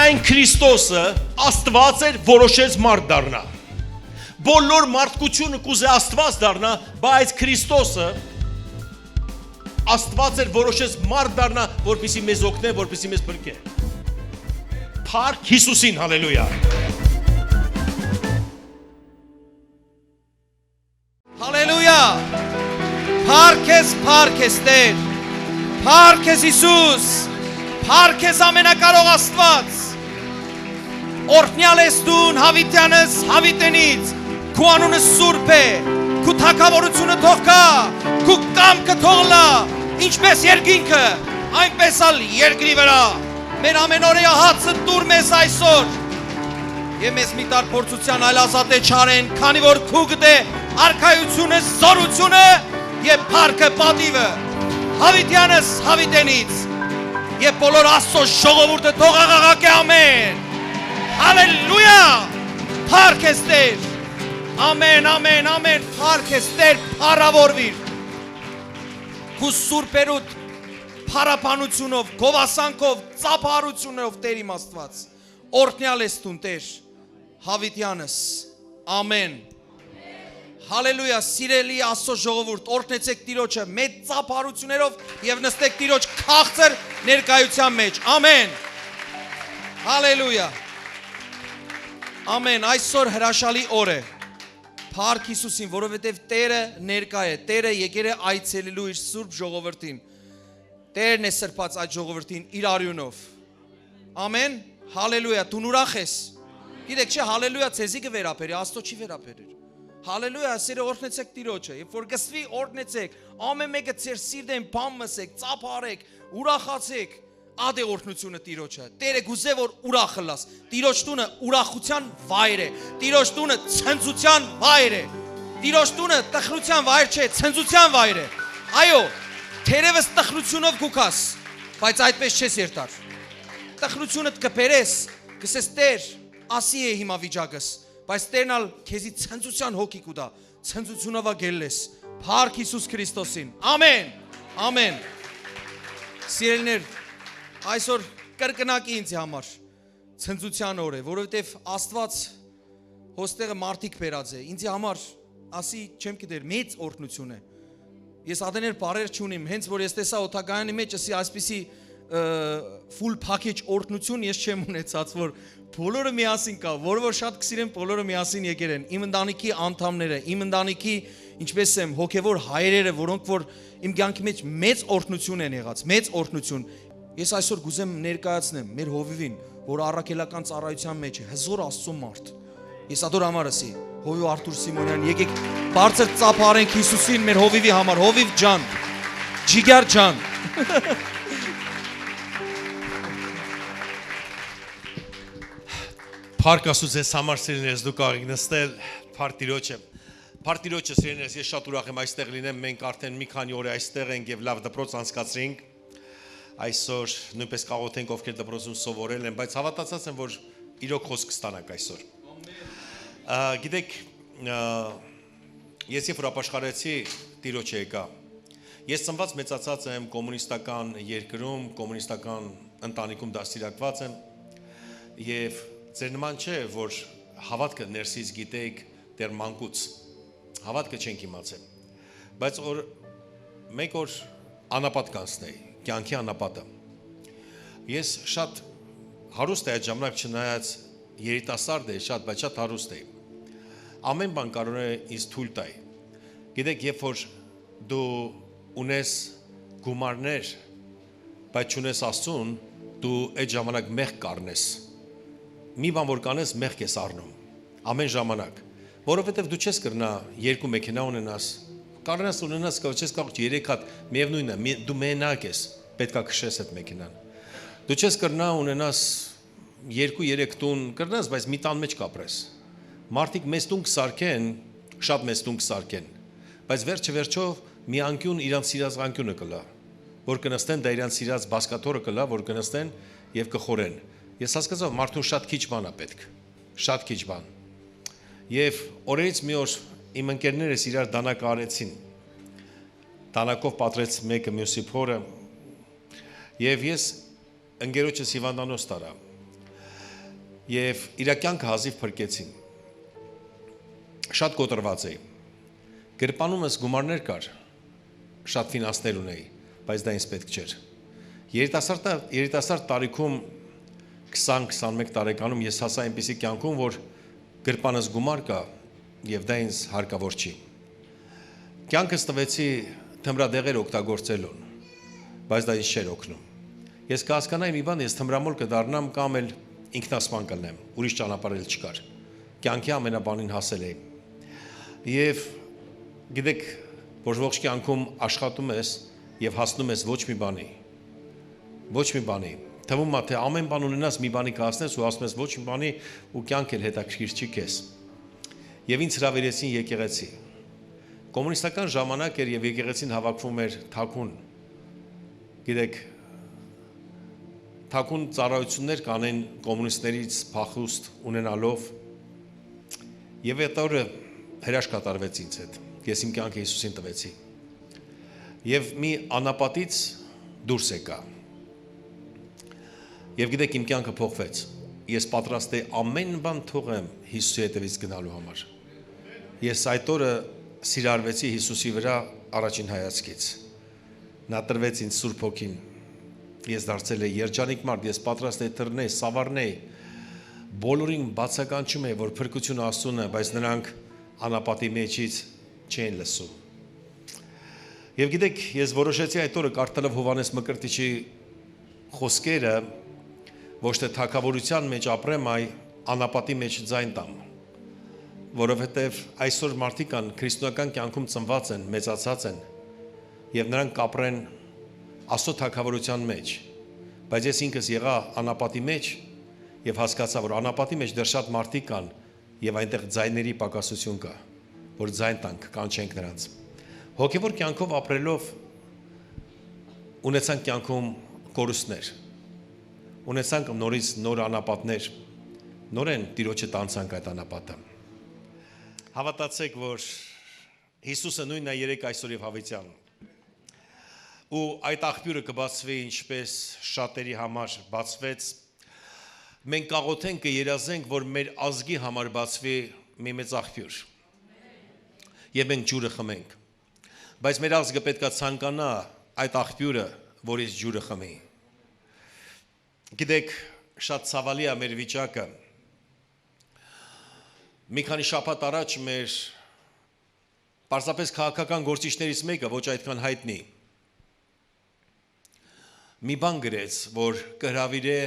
միայն Քրիստոսը Աստված էր որոշեց մարդ դառնա։ Բոլոր մարդկությունը կուզե Աստված դառնա, բայց Քրիստոսը Աստված էր որոշեց մարդ դառնա, որպեսզի մեզ օգնե, որպեսզի մեզ փրկե։ Փառք Հիսուսին, հալելույա։ Հալելույա։ Փառք ես Տեր։ Փառք ես Հիսուս։ Փառք ես ամենակարող Աստված։ Օրհնյալ ես դու հավիտյանս հավիտենից։ Քո անունը սուրբ է, քո թագավորությունը թող գա, քո կամքը թող լա, ինչպես երկինքը, այնպես ալ երկրի վրա։ Մեր ամենօրյա հացը տուր մեզ այսօր։ Եվ մեզ մի տար փորձության այլազատ է չարեն, քանի որ քու գտե արքայությունը, զորությունը եւ փառքը պատիվը հավիտյանս հավիտենից եւ բոլոր Աստծո ժողովուրդը թող աղաղակե ամեն։ Հալելույա։ Փառք ես Տեր։ Ամեն, ամեն, ամեն, փառք ես Տեր, փառավորվիր։ Քու սուրբերուտ փառապանությունով, գովասանքով, ծափարությունով Տեր իմ Աստված։ Օրհնյալ ես դու Տեր, հավիտյանս։ Ամեն։ Հալելույա, սիրելի Աստծո ժողովուրդ, օրհնեցեք Տիրոջը մեծ ծափարություններով եւ նստեք Տիրոջ քաղցր ներկայության մեջ։ Ամեն։ Հալելույա։ Ամեն, այսօր հրաշալի օր է։ Փառք Հիսուսին, որովհետև Տերը ներկա է, Տերը եկել է այցելելու իր սուրբ ժողովրդին։ Տերն է սրբած այդ ժողովրդին իր արյունով։ Ամեն, հալելույա, դու ուրախ ես։ Գիտեք չէ, հալելույա ցեզի կվերապերի, Աստծո չի վերապերիր։ Հալելույա, սիրո օրհնեցեք Տիրոջը, երբ որ գսվի օրհնեցեք, ամեն մեկը ձեր սիրտեն բամ մսեք, ծափարեք, ուրախացեք։ Ադե օրհնությունը Տիրոջը։ Տերը գուզե որ ուրախ լաս։ Տիրոջ տունը ուրախության վայր է։ Տիրոջ տունը ցնծության վայր է։ Տիրոջ տունը տխրության վայր չէ, ցնծության վայր է։ Այո, թերևս տխրությունով գուքաս, բայց այդպես չես երթար։ Տխրությունդ կբերես, կսես Տեր, ասի է հիմա վիճակս, բայց Տերն ալ քեզի ցնծության հոգի կուտա, ցնծությունով ագելես։ Փառք Հիսուս Քրիստոսին։ Ամեն։ Ամեն։ Սիրելիներ, այսօր կրկնակի ինձ համար ցնծության օր է, որովհետև Աստված հոստեղը մարդիկ բերած է, ինձ համար ասի չեմ գիտեր մեծ օրհնություն է։ Ես ադեներ բարեր չունիմ, հենց որ ես տեսա օթակայանի մեջ ասի այսպիսի full package օրհնություն ես չեմ ունեցած, որ բոլորը միասին կա, որը որ շատ կսիրեմ, բոլորը միասին եկել են։ Իմ ընտանիքի անդամները, իմ ընտանիքի ինչպես եմ հոգևոր հայրերը, որոնք որ իմ կյանքի մեջ մեծ օրհնություն են եղած, մեծ օրհնություն։ Ես այսօր գուզեմ ներկայացնեմ մեր հովիվին, որ առաքելական ծառայության մեջ է, հզոր Աստծո մարդ։ Ես ադոր համար ասի, հովիվ Արթուր Սիմոնյան, եկեք բարձր ծափարենք Հիսուսին մեր հովիվի համար, հովիվ ջան, ջիգար ջան։ Փառք Աստծո ձեզ համար սիրելիներս, դուք կարող եք նստել, փառք Տիրոջը։ Փառք Տիրոջը սիրելիներս, ես շատ ուրախ եմ այստեղ լինեմ, մենք արդեն մի քանի օր այստեղ ենք եւ լավ դպրոց անցկացրինք։ Այսօր նույնպես կաղոթենք ովքեր դպրոցում սովորել են, բայց հավատացած եմ, որ իրոք խոսք կստանանք այսօր։ Գիտեք, ես երբ որ ապաշխարեցի, Տիրոջը եկա։ Ես ծնված մեծացած եմ կոմունիստական երկրում, կոմունիստական ընտանիքում դաստիարակված եմ եւ ձեր նման չէ, որ հավատքը ներսից գիտեք դեռ մանկուց։ Հավատքը չենք իմացել։ Բայց մեկ օր անապատ կանցնեի, կյանքի անապատը։ Ես շատ հարուստ էի այդ ժամանակ չնայած երիտասարդ էի, բայց շատ հարուստ էի։ Ամեն բան կարող է ինձ թույլ տալ։ Գիտեք, երբ որ դու ունես գումարներ, բայց չունես Աստծուն, դու այդ ժամանակ մեղք կառնես։ Մի բան որ կանես մեղք ես առնում։ Ամեն ժամանակ, որովհետև դու չես կրնա երկու մեքենա ունենաս, կարողանաս ունենաս, չես կարող 3 հատ, միևնույնն է, դու մենակ ես, պետքա քշես այդ մեքենան։ Դու չես կրնա ունենաս 2-3 տուն, կրնաս, բայց մի տան մեջ կապրես։ Մարդիկ մեծ տուն կսարքեն, շատ մեծ տուն կսարքեն, բայց վերջը մի անկյուն իրանց սիրած անկյունը կլա, որ կնստեն, դա իրանց սիրած բասկաթորը կլա, որ կնստեն եւ կխորեն։ Ես հասկացա, մարդուն շատ քիչ բան է պետք, շատ քիչ բան։ Եվ օրերից մի օր իմ ընկերներս իրար դանակ արեցին։ Դանակով պատրեց մեկը մյուսի փորը։ Եվ ես ընկերոջս հիվանդանոց տարա։ Եվ իր կյանքը հազիվ փրկեցին։ Շատ կոտրված էի։ Գրպանումս գումարներ կար, շատ ֆինանսներ ունեի, բայց դա ինձ պետք չէր։ Երիտասարդ տարիքում 20-21 տարեկանում ես հասա այնպիսի կյանքում, որ գրպանս գումար կա եւ դա ինձ հարկավոր չի։ Կյանքս տվեցի թմրադեղեր օգտագործելուն, բայց դա ինձ չէր օգնում։ Ես կհասկանայի մի բան, ես թմրամոլ կդառնամ կամ էլ ինքնասպան կլնեմ, ուրիշ ճանապարհ էլ չկար։ Կյանքի ամենաբանին հասել էի։ Եվ գիտեք, որ ողջ կյանքում աշխատում ես եւ հասնում ես ոչ մի բանի։ Թվում է թե ամեն բան ունենաս մի բանի կհասնես ու ասում ես ոչ մի բանի ու կյանք էլ հետաքրքիր չի քեզ։ Եվ ինձ հրավիրեցին եկեղեցի։ Կոմունիստական ժամանակ էր եւ եկեղեցին հավաքվում էր թաքուն։ Գիտեք, թաքուն ծառայություններ կանեն կոմունիստներից փախուստ ունենալով եւ այդ օրը հրաշք կատարվեց ինձ հետ։ Ես իմ կյանքը Հիսուսին տվեցի։ Եվ մի անապատից դուրս եկա։ Եվ գիտեք, իմ կյանքը փոխվեց։ Ես պատրաստ եի ամեն բան թողեմ Հիսուսի հետևից գնալու համար։ Ես այդ օրը սիրարվեցի Հիսուսի վրա առաջին հայացքից։ Նա տրվեց ինձ Սուրբ Հոգին։ Ես դարձել եի երջանիկ մարդ, ես պատրաստ եի թռնել, սավառնել։ Բոլորին բացականչում էի, որ փրկությունը Աստծուն է, բայց նրանք անապատի մեջից չեն լսում։ Եվ գիտեք, ես որոշեցի այդ օրը կարդալով Հովհաննես Մկրտիչի խոսքերը, ոչ թե թագավորության մեջ ապրեմ, այ անապատի մեջ ձայն տամ, որովհետև այսօր մարդիկ կան քրիստոնեական կյանքում ծնված են, մեծացած են եւ նրանք կապրեն Աստծո թագավորության մեջ, բայց ես ինքս եղա անապատի մեջ եւ հասկացա, որ անապատի մեջ դեռ շատ մարդիկ կան եւ այնտեղ ձայների պակասություն կա, որ ձայն տանք, կանչենք նրանց։ Հոգեվոր կյանքով ապրելով ունեցանք կյանքում կորուստներ, ունեցանք նորից նոր անապատներ, նորեն Տիրոջը տանցանք այդ անապատը։ Հավատացեք, որ Հիսուսը նույնն է երեք այսօր եւ հավիտյան։ Ու այդ աղբյուրը կբացվի, ինչպես շատերի համար բացվեց։ Մենք կաղոթենք, կերազենք, որ մեր ազգի համար բացվի մի մեծ աղբյուր։ Եվ մենք ջուրը խմենք։ Բայց մեր ազգը պետք է ցանկանա այդ աղբյուրը, որից ջուրը խմի։ Գիտեք, շատ ցավալի է մեր վիճակը։ Մի քանի շաբաթ առաջ մեր պարզապես քաղաքական գործիչներից մեկը, ոչ այդքան հայտնի, մի բան գրեց, որ կհրավիրե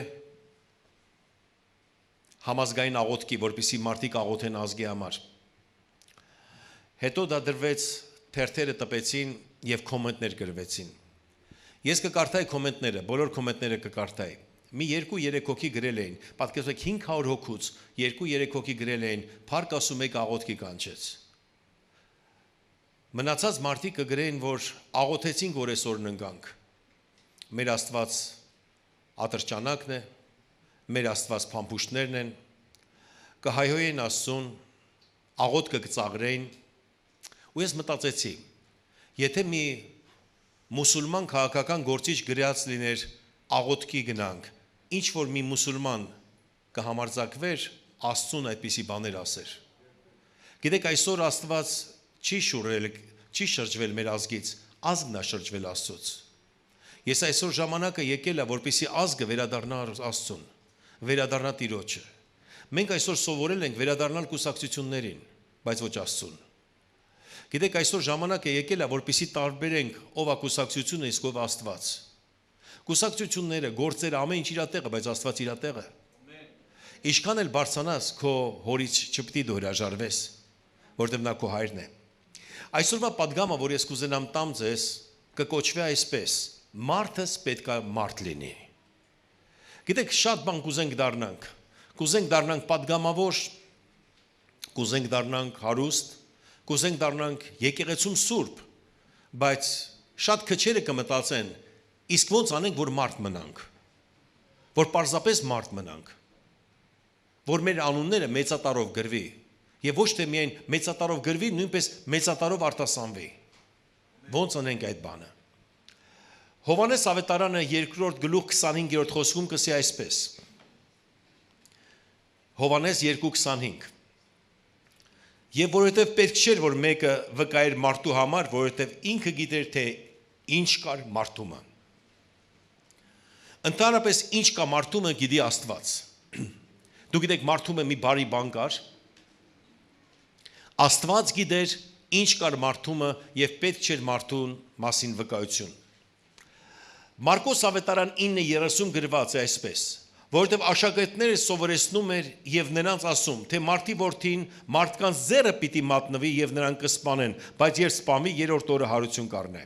համազգային աղոթքի, որպեսզի մարդիկ աղոթեն ազգի համար։ Հետո դա դրվեց, թերթերը տպեցին եւ կոմենտներ գրվեցին։ Ես կկարդայի կոմենտները, բոլոր կոմենտները կկարդայի։ Մի 2-3 հոգի գրել էին, պատկերացրեք 500 հոգուց 2-3 հոգի գրել էին, փառք Աստծո մեկ աղոթքի կանչեց։ Մնացած մարդիկ կգրեին, որ աղոթեցինք, որ այսօրն ընկանք։ Մեր Աստված ատրճանակն է, մեր Աստված փամփուշտներն են, կհայհոյեն Աստծուն, աղոթքը կծաղրեին։ Ու ես մտածեցի, եթե մի մուսուլման քաղաքական գործիչ գրած լիներ աղոթքի գնանք, ինչ որ մի մուսուլման կհամարձակվեր Աստծուն այդպիսի բաներ ասեր։ Գիտեք, այսօր Աստված չի շրջվել մեր ազգից, ազգն է շրջվել Աստծուց։ Ես այսօր ժամանակը եկել է, որպեսզի ազգը վերադառնա Աստծուն, վերադառնա Տիրոջը։ Մենք այսօր սովորել ենք վերադառնալ կուսակցություններին, բայց ոչ Աստծուն։ Գիտեք, այսօր ժամանակը եկել է, որպեսզի տարբերենք ով է կուսակցությունը, իսկ ով Աստված։ Կուսակցությունները, գործերը, ամեն ինչ իր տեղը, բայց Աստված իր տեղը։ Ինչքան էլ բարձրանաս, քո հորից չպետք է դու հրաժարվես, որտեղ նա քո հայրն է։ Այսօրվա падգամը, որ ես կուզենամ տամ ձեզ, կկոչվի այսպես. մարդս պետք է մարդ լինի։ Գիտեք, շատ բան կուզենք դառնանք։ Կուզենք դառնանք падգամավոր, կուզենք դառնանք հարուստ, կուզենք դառնանք եկեղեցում սուրբ, բայց շատ քչերը կմտածեն, իսկ ոնց անենք, որ մարդ մնանք, որ պարզապես մարդ մնանք, որ մեր անունները մեծատարով գրվի, եւ ոչ թե միայն մեծատարով գրվի, նույնպես մեծատարով արտասանվի։ Ոնց անենք այդ բանը։ Հովհաննես ավետարանը 2-րդ գլուխ 25-րդ խոսքում կսի այսպես. Հովանես 2:25 Եվ որովհետև պետք չէր, որ մեկը վկայեր մարդու համար, որովհետև ինքը գիտեր, թե ինչ կար մարդումը։ Ընդհանրապես ինչ կա մարդումը գիտի Աստված։ Դու գիտեք մարդումը մի բարի բան կար։ Աստված գիտեր ինչ կար մարդումը եւ պետք չէր մարդուն մասին վկայություն։ Մարկոս ավետարան 9:30 գրված է այսպես. Որովհետև աշակերտները սովորեցնում էր եւ նրանց ասում, թե մարդի որդին մարդկանց ձեռը պիտի մատնվի եւ նրան կսպանեն, բայց երբ սպանվի երրորդ օրը հարություն կառնե։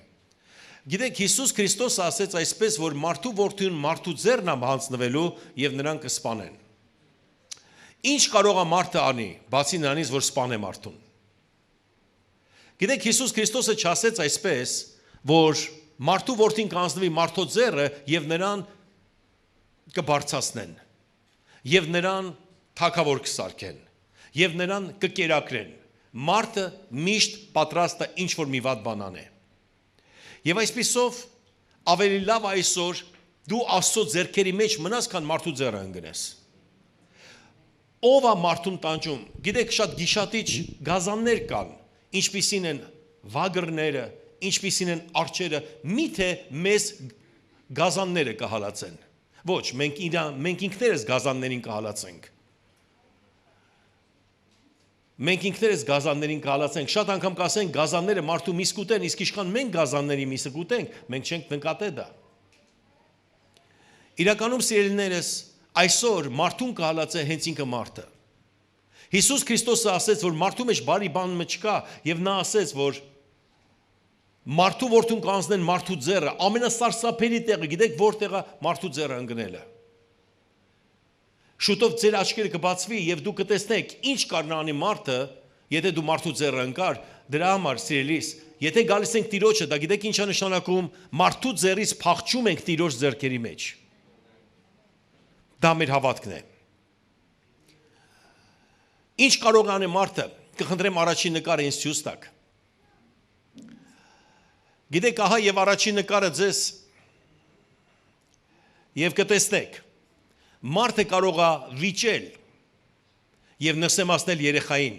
Գիտեք, Հիսուս Քրիստոսը ասեց այսպես, որ մարդու որդին մարդու ձեռն է հանձնվելու եւ նրան կսպանեն։ Ինչ կարող է մարդը անի, բացի նրանից, որ սպանե մարդուն։ Գիտեք, Հիսուս Քրիստոսը չասեց այսպես, որ մարդու որդին կանցնվի մարդու ձեռը եւ նրան կբարձրացնեն եւ նրան թակավոր կսարքեն եւ նրան կկերակրեն մարդը միշտ պատրաստ է ինչ որ մի վատ բան անե եւ այսպիսով ավելի լավ այսօր դու Աստծո ձեռքերի մեջ մնաս քան մարդու ձեռը ընկնես ով է մարդուն տանջում գիտեք շատ գիշատիչ գազաններ կան ինչպիսին են վագրները ինչպիսին են արջերը միթե մեզ գազանները կհալածեն Ոչ, մենք ինքներս գազաններին կհալածենք։ Մենք ինքներս գազաններին կհալածենք։ Շատ անգամ կասենք գազանները մարդու միս կուտեն, իսկ ինչքան մենք գազանների միսը կուտենք, մենք չենք նկատե դա։ Իրականում սիրելիներս, այսօր մարդուն կհալածե հենց ինքը մարդը։ Հիսուս Քրիստոսը ասեց, որ մարդու մեջ բարի բան չկա, եւ նա ասեց, որ Մարդու որդուն կանցնեն մարդու ձեռը, ամենասարսափելի տեղը, գիտեք որտեղ է մարդու ձեռը ընկնելը։ Շուտով ձեր աչքերը կբացվի եւ դու կտեսնեք ինչ կարողանա անի մարդը, եթե դու մարդու ձեռը ընկար, դրա համար սիրելիս, եթե գալիս ենք Տիրոջը, դա գիտեք ինչ է նշանակում, մարդու ձեռից փախչում ենք Տիրոջ ձեռքերի մեջ։ Դա մեր հավատքն է։ Ինչ կարող է անել մարդը, կխնդրեմ առաջին նկարը ինձ ցույց տաք։ Գիտեք, ահա եւ առաջին նկարը ձեզ եւ կտեսնեք մարդը կարող է վիճել եւ նսեմացնել երեխային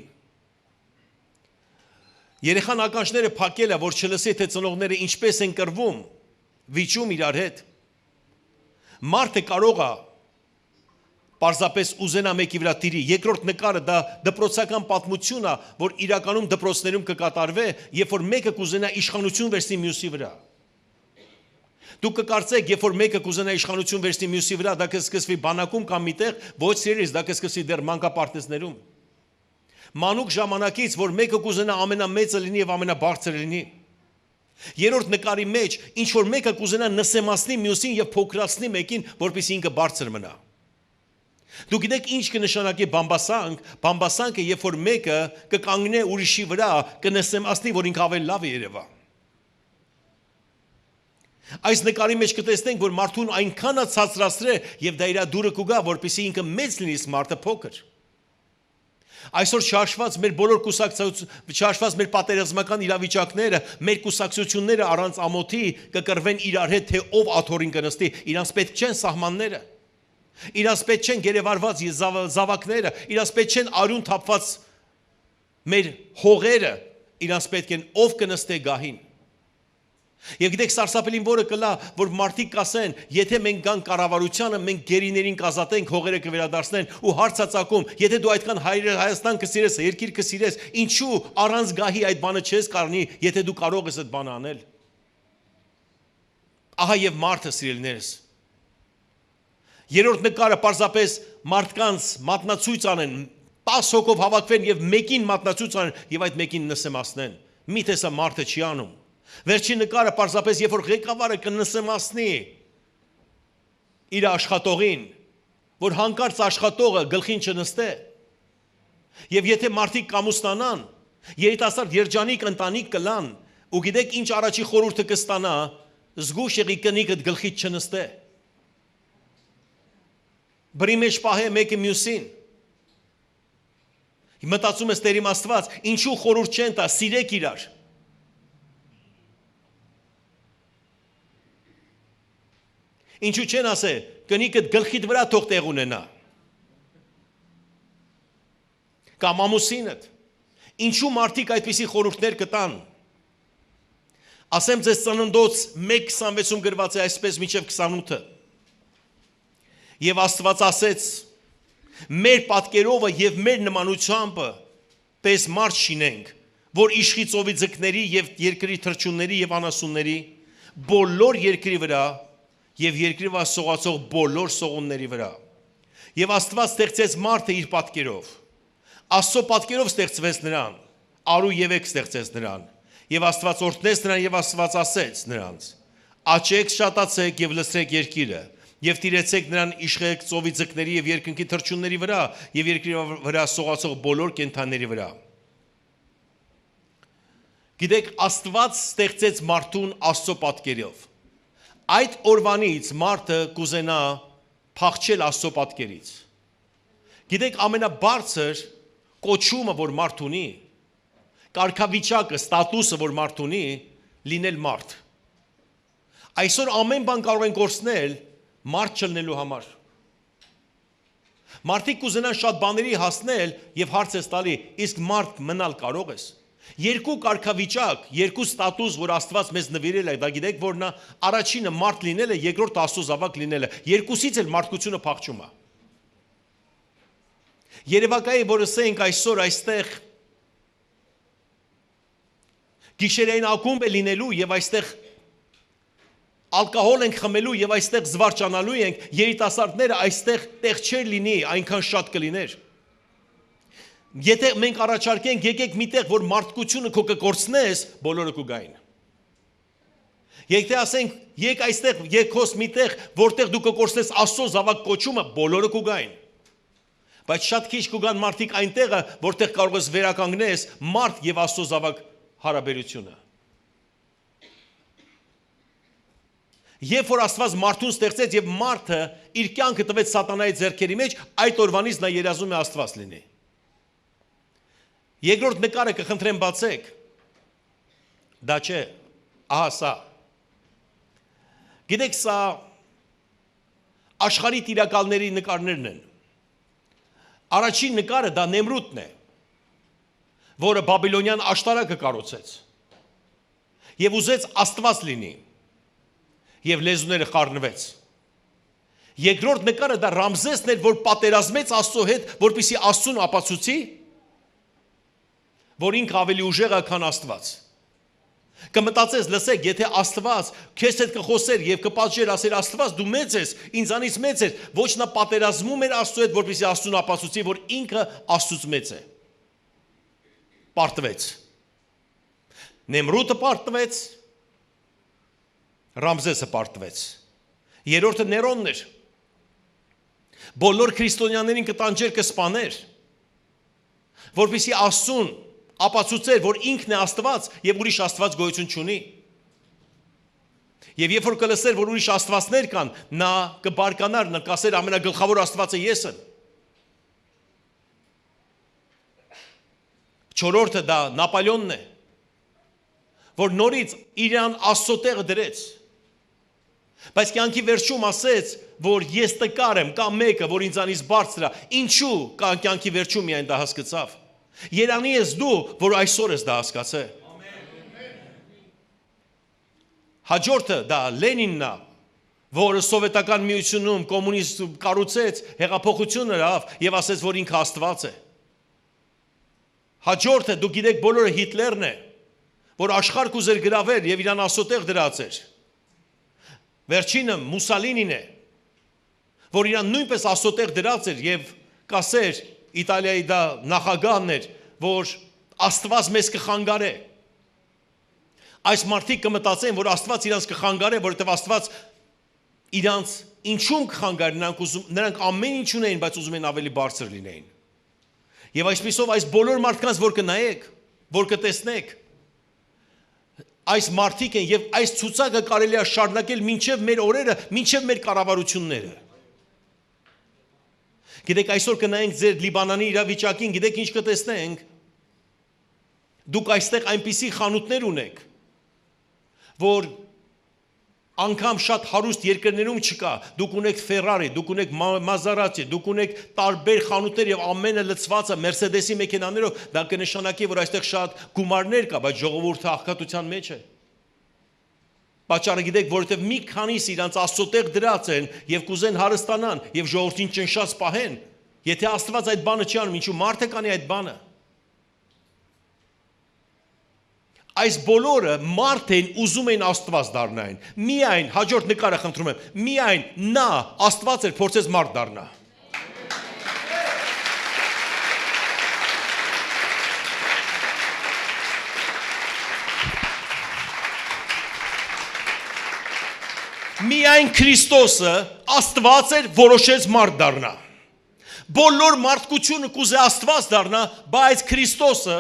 երեխան ականջները փակել է որ չլսի թե ծնողները ինչպես են կռվում վիճում իրար հետ մարդը կարող է Պարզապես ուզենա մեկի վրա տիրի։ Երկրորդ նկարը դա դպրոցական պատմություն է, որ իրականում դպրոցներում կկատարվի, երբ որ մեկը կուզենա իշխանություն վերցնի մյուսի վրա։ Դուք կկարծեք, երբ որ մեկը կուզենա իշխանություն վերցնի մյուսի վրա, դա կսկսվի բանակում կամ միտեղ, ոչ սիրելիս, դա կսկսվի դեռ մանկապարտեզներում։ Մանուկ ժամանակից, որ մեկը կուզենա ամենամեծը լինի եւ ամենաբարձրը լինի։ Երրորդ նկարի մեջ, ինչ որ մեկը կուզենա նսեմացնի մյուսին եւ փոքրացնի մեկին, որպեսզի ինքը բարձր մնա։ Դուք գիտեք ինչ կնշանակի բամբասանքը, երբ որ մեկը կկանգնե ուրիշի վրա, կնսեմացնի, որ ինքը ավելի լավ է երևա։ Այս նկարի մեջ կտեսնենք, որ մարդուն այնքան է ցածրացրել եւ դա իր դուրը կուգա, որպեսզի ինքը մեծ լինի, մարդը փոքր։ Այսօր շարժված մեր բոլոր կուսակցությունները, շարժված մեր պատերազմական իրավիճակները, մեր կուսակցությունները առանց ամոթի կկռվեն իրար հետ, թե ով աթոռին կնստի, իրանց պետք չեն սահմանները։ Իրանց պետք չեն գերեվարված զավակները, իրանց պետք չեն արյուն թափված մեր հողերը, իրանց պետք են ով կնստե գահին։ Եվ գիտեք սարսափելին որը կլա, որ մարդիկ կասեն, եթե մենք գանք կառավարությանը, մենք գերիներին կազատենք, հողերը կվերադարձնեն ու հարցածակում, եթե դու այդքան Հայաստան կսիրես, երկիր կսիրես, ինչու առանց գահի այդ բանը չես կարնի, եթե դու կարող ես այդ բանը անել։ Ահա եւ մարդը սիրելիներս։ Երրորդ նկարը պարզապես մարդկանց մատնացույց անեն, 10 հոգով հավաքվեն եւ մեկին մատնացույց անեն եւ այդ մեկին նսեմացնեն։ Միթե սա մարդը չի անում։ Վերջին նկարը պարզապես երբ որ ղեկավարը կնսեմացնի իր աշխատողին, որ հանկարծ աշխատողը գլխին չնստե։ Եվ եթե մարդիկ կամուստանան, երիտասարդ երջանիկ ընտանիք կլան, ու գիտեք ինչ առաջի խորհուրդը կստանա, զգուշ եղի կնիկդ գլխից չնստե։ Բրի մեջ պահե մեկը մյուսին։ Մտածում ես Տեր իմ Աստված, ինչու խորհուրդ չեն տա, սիրեք իրար։ Ինչու չեն ասե, կնիկդ գլխիդ վրա թող տեղ ունենա։ կամ ամուսինդ։ Ինչու մարդիկ այդպիսի խորհուրդներ կտան։ Ասեմ ձեզ Ծննդոց 1:26-ում գրված է այսպես մինչև 28-ը։ Եվ Աստված ասեց. մեր պատկերովը եւ մեր նմանությամբ պես մարդ շինենք, որ իշխի ծովի ձկների եւ երկրի թռչունների եւ անասունների բոլոր երկրի վրա եւ երկրի վրա սողացող բոլոր սողունների վրա։ Եվ Աստված ստեղծեց մարդը իր պատկերով։ Աստծո պատկերով ստեղծվեց նրան, արու եւ եք ստեղծեց նրան։ Եվ Աստված օրհնեց նրան եւ Աստված ասեց նրանց. աճեք, շատացեք եւ լցրեք երկիրը, եւ տիրեցեք նրան իշխեք ծովի ձկների եւ երկնքի թռչունների վրա եւ երկրի վրա սողացող բոլոր կենդանների վրա։ Գիտեք, Աստված ստեղծեց մարդուն Աստծո պատկերով։ Այդ օրվանից մարդը կուզենա փախչել Աստծո պատկերից։ Գիտեք, ամենաբարձր կոչումը, որ մարդ ունի, կարգավիճակը, ստատուսը, որ մարդ ունի, լինել մարդ։ Այսօր ամեն բան կարող են կորցնել մարդ չլնելու համար։ Մարդիկ կուզենան շատ բաների հասնել եւ հարց ես տալի, իսկ մարդ մնալ կարող ես։ Երկու կարգավիճակ, երկու ստատուս, որ Աստված մեզ նվիրել է, դա գիտեք, որ նա առաջինը մարդ լինելը, երկրորդ Աստծո զավակ լինելը, երկուսից էլ մարդկությունը փախչում է։ Երևակայի, որ ասենք այսօր այստեղ գիշերային ակումբ է լինելու եւ այստեղ ալկոհոլ ենք խմելու եւ այստեղ զվարճանալու ենք, երիտասարդները այստեղ տեղ չեր լինի, այնքան շատ կլիներ։ Եթե մենք առաջարկենք եկեք միտեղ, որ մարդկությունը քո կկորցնես, բոլորը կգային։ Եթե ասենք եկ այստեղ եկոս միտեղ, որտեղ դու կկորցնես Աստծո զավակ կոչումը, բոլորը կգային։ Բայց շատ քիչ կգան մարդիկ այնտեղը, որտեղ կարող ես վերականգնես մարդ եւ Աստծո զավակ հարաբերությունը։ Երբ որ Աստված մարդուն ստեղծեց եւ մարդը իր կյանքը տվեց սատանայի ձեռքերի մեջ, այդ օրվանից նա երազում է Աստված լինի։ Երկրորդ նկարը կխնդրեմ բացեք։ Դա չէ, ահա սա։ Գիտեք, սա աշխարհի տիրակալների նկարներն են։ Առաջին նկարը դա Նեմրութն է, որը Բաբիլոնյան աշտարակը կառուցեց եւ ուզեց Աստված լինի եւ լեզուները խառնվեց։ Երկրորդ նկարը դա Ռամզեսն էր, որ պատերազմեց Աստծո հետ, որպեսզի Աստծուն ապացուցի, որ ինքը ավելի ուժեղ է, քան Աստված։ Կմտածես, լսեք, եթե Աստված քեզ հետ կխոսեր եւ կպատժեր, ասեր Աստված դու մեծ ես, ինձանից մեծ ես, ոչ նա պատերազմում էր Աստծո հետ, որպեսզի Աստծուն ապացուցի, որ ինքը Աստծուց մեծ է։ Պարտվեց։ Նեմրութը պարտվեց, Ռամզեսը պարտվեց։ Երրորդը Ներոնն էր։ Բոլոր քրիստոնյաներին կտանջեր, կսպաներ, որպեսզի Աստծուն ապացուցեր, որ ինքն է Աստված եւ ուրիշ Աստված գոյություն չունի։ Եվ երբ որ կլսեր, որ ուրիշ Աստվածներ կան, նա կբարկանար, նա կասեր ամենագլխավոր Աստվածը ես եմ։ Չորրորդը դա Նապոլեոնն է, որ նորից իրան Աստծո տեղը դրեց։ Բայց կյանքի վերջում ասեց, որ ես տկար եմ, կա մեկը, որ ինձանից բարձր է։ Ինչու կյանքի վերջում միայն դա հասկացավ։ Երանի ես դու, որ այսօր ես դա հասկացել։ Հաջորդը դա Լենինն է, որը սովետական միությունում կոմունիզմ կառուցեց, հեղափոխություն արավ եւ ասեց, որ ինքը Աստված է։ Հաջորդը դու գիտեք բոլորը Հիտլերն է, որ աշխարհ կուզեր գրավել եւ իրան Աստծո տեղ դրած էր։ Վերջինը Մուսալինին է, որ իրան նույնպես Աստծո տեղ դրած էր եւ կասեր Իտալիայի դա նախագահն էր, որ Աստված մեզ կխանգարե։ Այս մարդիկ կմտածեն, որ Աստված իրանց կխանգարե, որովհետև Աստված իրանց ինչու կխանգարի, նրանք ամեն ինչ ունեին, բայց ուզում են ավելի բարձր լինեին։ Եվ այսպիսով այս բոլոր մարդկանց, որ կնայեք, որ կտեսնեք, այս մարդիկ են եւ այս ցուցակը կարելի է շարունակել մինչև մեր օրերը, մինչև մեր կառավարությունները։ Գիտեք, այսօր կնայենք ձեր Լիբանանի իրավիճակին, գիտեք ինչ կտեսնենք։ Դուք այստեղ այնպիսի խանութներ ունեք, որ Անգամ շատ հարուստ երկրներում չկա, դուք ունեք Ferrari, դուք ունեք Maserati, դուք ունեք տարբեր խանութներ եւ ամենը լցված է Mercedes-ի մեքենաներով, դա կնշանակի, որ այստեղ շատ գումարներ կա, բայց ժողովուրդը աղքատության մեջ է։ Պատճառը գիտեք, որովհետեւ մի քանիս իրանց աստծոտեղ դրած են եւ կուզեն հարստանան եւ ժողովրդին ճնշած պահեն, եթե Աստված այդ բանը չի անում, ինչու մարդը կանի այդ բանը։ Այս բոլորը մարդ են ուզում են Աստված դառնային։ Միայն հաջորդ նկարը խնդրում եմ, միայն նա Աստված էր փորձեց մարդ դառնա։ Միայն Քրիստոսը Աստված էր որոշեց մարդ դառնա։ Բոլոր մարդկությունը կուզե Աստված դառնա, բայց Քրիստոսը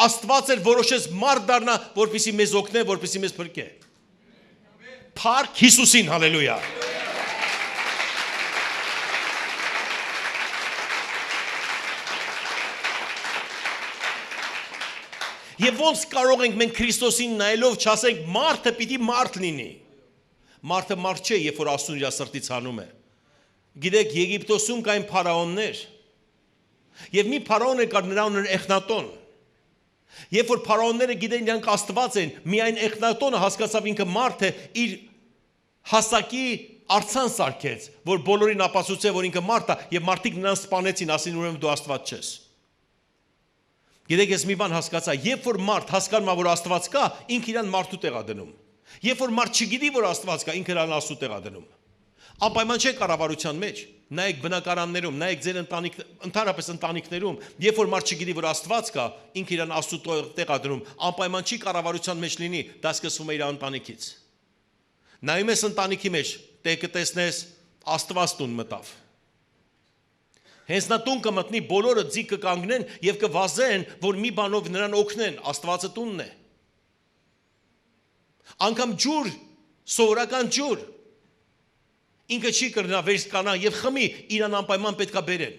Աստված էր որոշեց մարդ դառնա, որպեսզի մեզ օգնե, որպեսզի մեզ փրկե։ Փառք Հիսուսին, հալելույա։ Եվ ոնց կարող ենք մենք Քրիստոսին նայելով չասենք մարդը պիտի մարդ լինի։ Մարդը մարդ չէ, երբ որ Աստծուն իր սրտից հանում է։ Գիտեք, Եգիպտոսում կային փարաոններ։ Եվ մի փարաոն կար, նրա անունը Էխնատոն։ Երբ որ փարաոնները գիտեն իրանք Աստված են, միայն Էխնատոնը հասկացավ ինքը մարդ է, իր հասակի արցան սարքեց, որ բոլորին ապացուցե, որ ինքը մարդ է, եւ մարդիկ նրան սպանեցին, ասին ուրեմն դու Աստված չես։ Գիտեք, ես մի բան հասկացա, երբ որ մարդ հասկանում է, որ Աստված կա, ինքը իրան մարդու տեղ է դնում։ Երբ որ մարդ չգիտի, որ Աստված կա, ինքը իրան Աստծո տեղ է դնում։ Անպայման չէ կառավարության մեջ, նայեք բնակարաններում, նայեք ձեր ընդհանրապես ընտանիքներում, երբ որ մարդ չգիտի, որ Աստված կա, ինքը իրան Աստծո տեղ է դնում, անպայման չի կառավարության մեջ լինի, դա սկսվում է իր ընտանիքից։ Նայում ես ընտանիքի մեջ, դե կտեսնես Աստված տուն մտավ։ Հենց նա տուն կմտնի, բոլորը ձիգ կկանգնեն եւ կվազեն, որ մի բանով նրան օգնեն, Աստվածը տունն է։ Անկամ ջուր, սովորական ջուր, ինքը չի կրնա վերսկանա եւ խմի, իրան անպայման պետքա բերեն։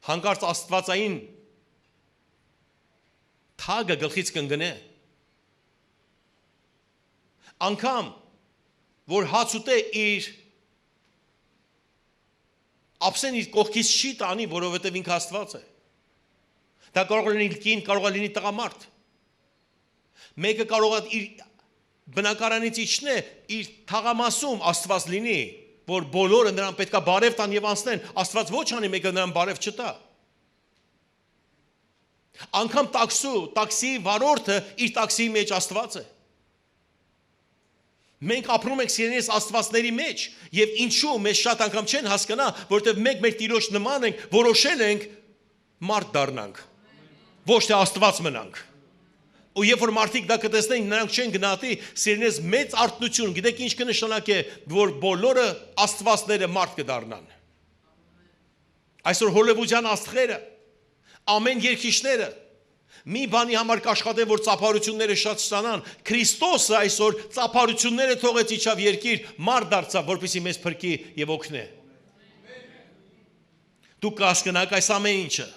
Հանկարծ Աստվածային թագը գլխից կընկնե։ Անկամ որ հաց ուտե իր ապսեն իր կողքից չի տանի, որովհետև ինքը Աստված է։ Դա կարող է լինի կին, կարող է լինի տղամարդ։ Մեկը կարող է իր բնակարանից իջնե, իր թաղամասում Աստված լինի, որ բոլորը նրան պետքա բարև տան եւ անցնեն, Աստված ոչ անի, մեկը նրան բարև չտա։ Անկամ տաքսի վարորդը իր տաքսիի մեջ Աստված է։ Մենք ապրում ենք սիրելիներս Աստվածների մեջ եւ ինչու մեզ շատ անգամ չեն հասկանա, որովհետեւ մենք մեր Տիրոջ նման ենք, որոշել ենք մարդ դառնանք, ոչ թե Աստված մնանք։ Ու երբ որ մարդիկ դա կտեսնեն, նրանք չեն գնահատի, սիրելիներս մեծ արթնություն, գիտեք ինչ կնշանակի, որ բոլորը Աստվածները մարդ կդառնան։ Այսօր հոլիվուդյան աստղերը, ամեն երկիշները մի բանի համար կաշխատեն, որ ծափարությունները շատ ստանան, Քրիստոսը այսօր ծափարությունները թողեց իջավ երկիր, մարդ դարձավ, որպեսզի մեզ փրկի եւ օգնի։ Դուք կհասկանաք այս ամեն ինչը։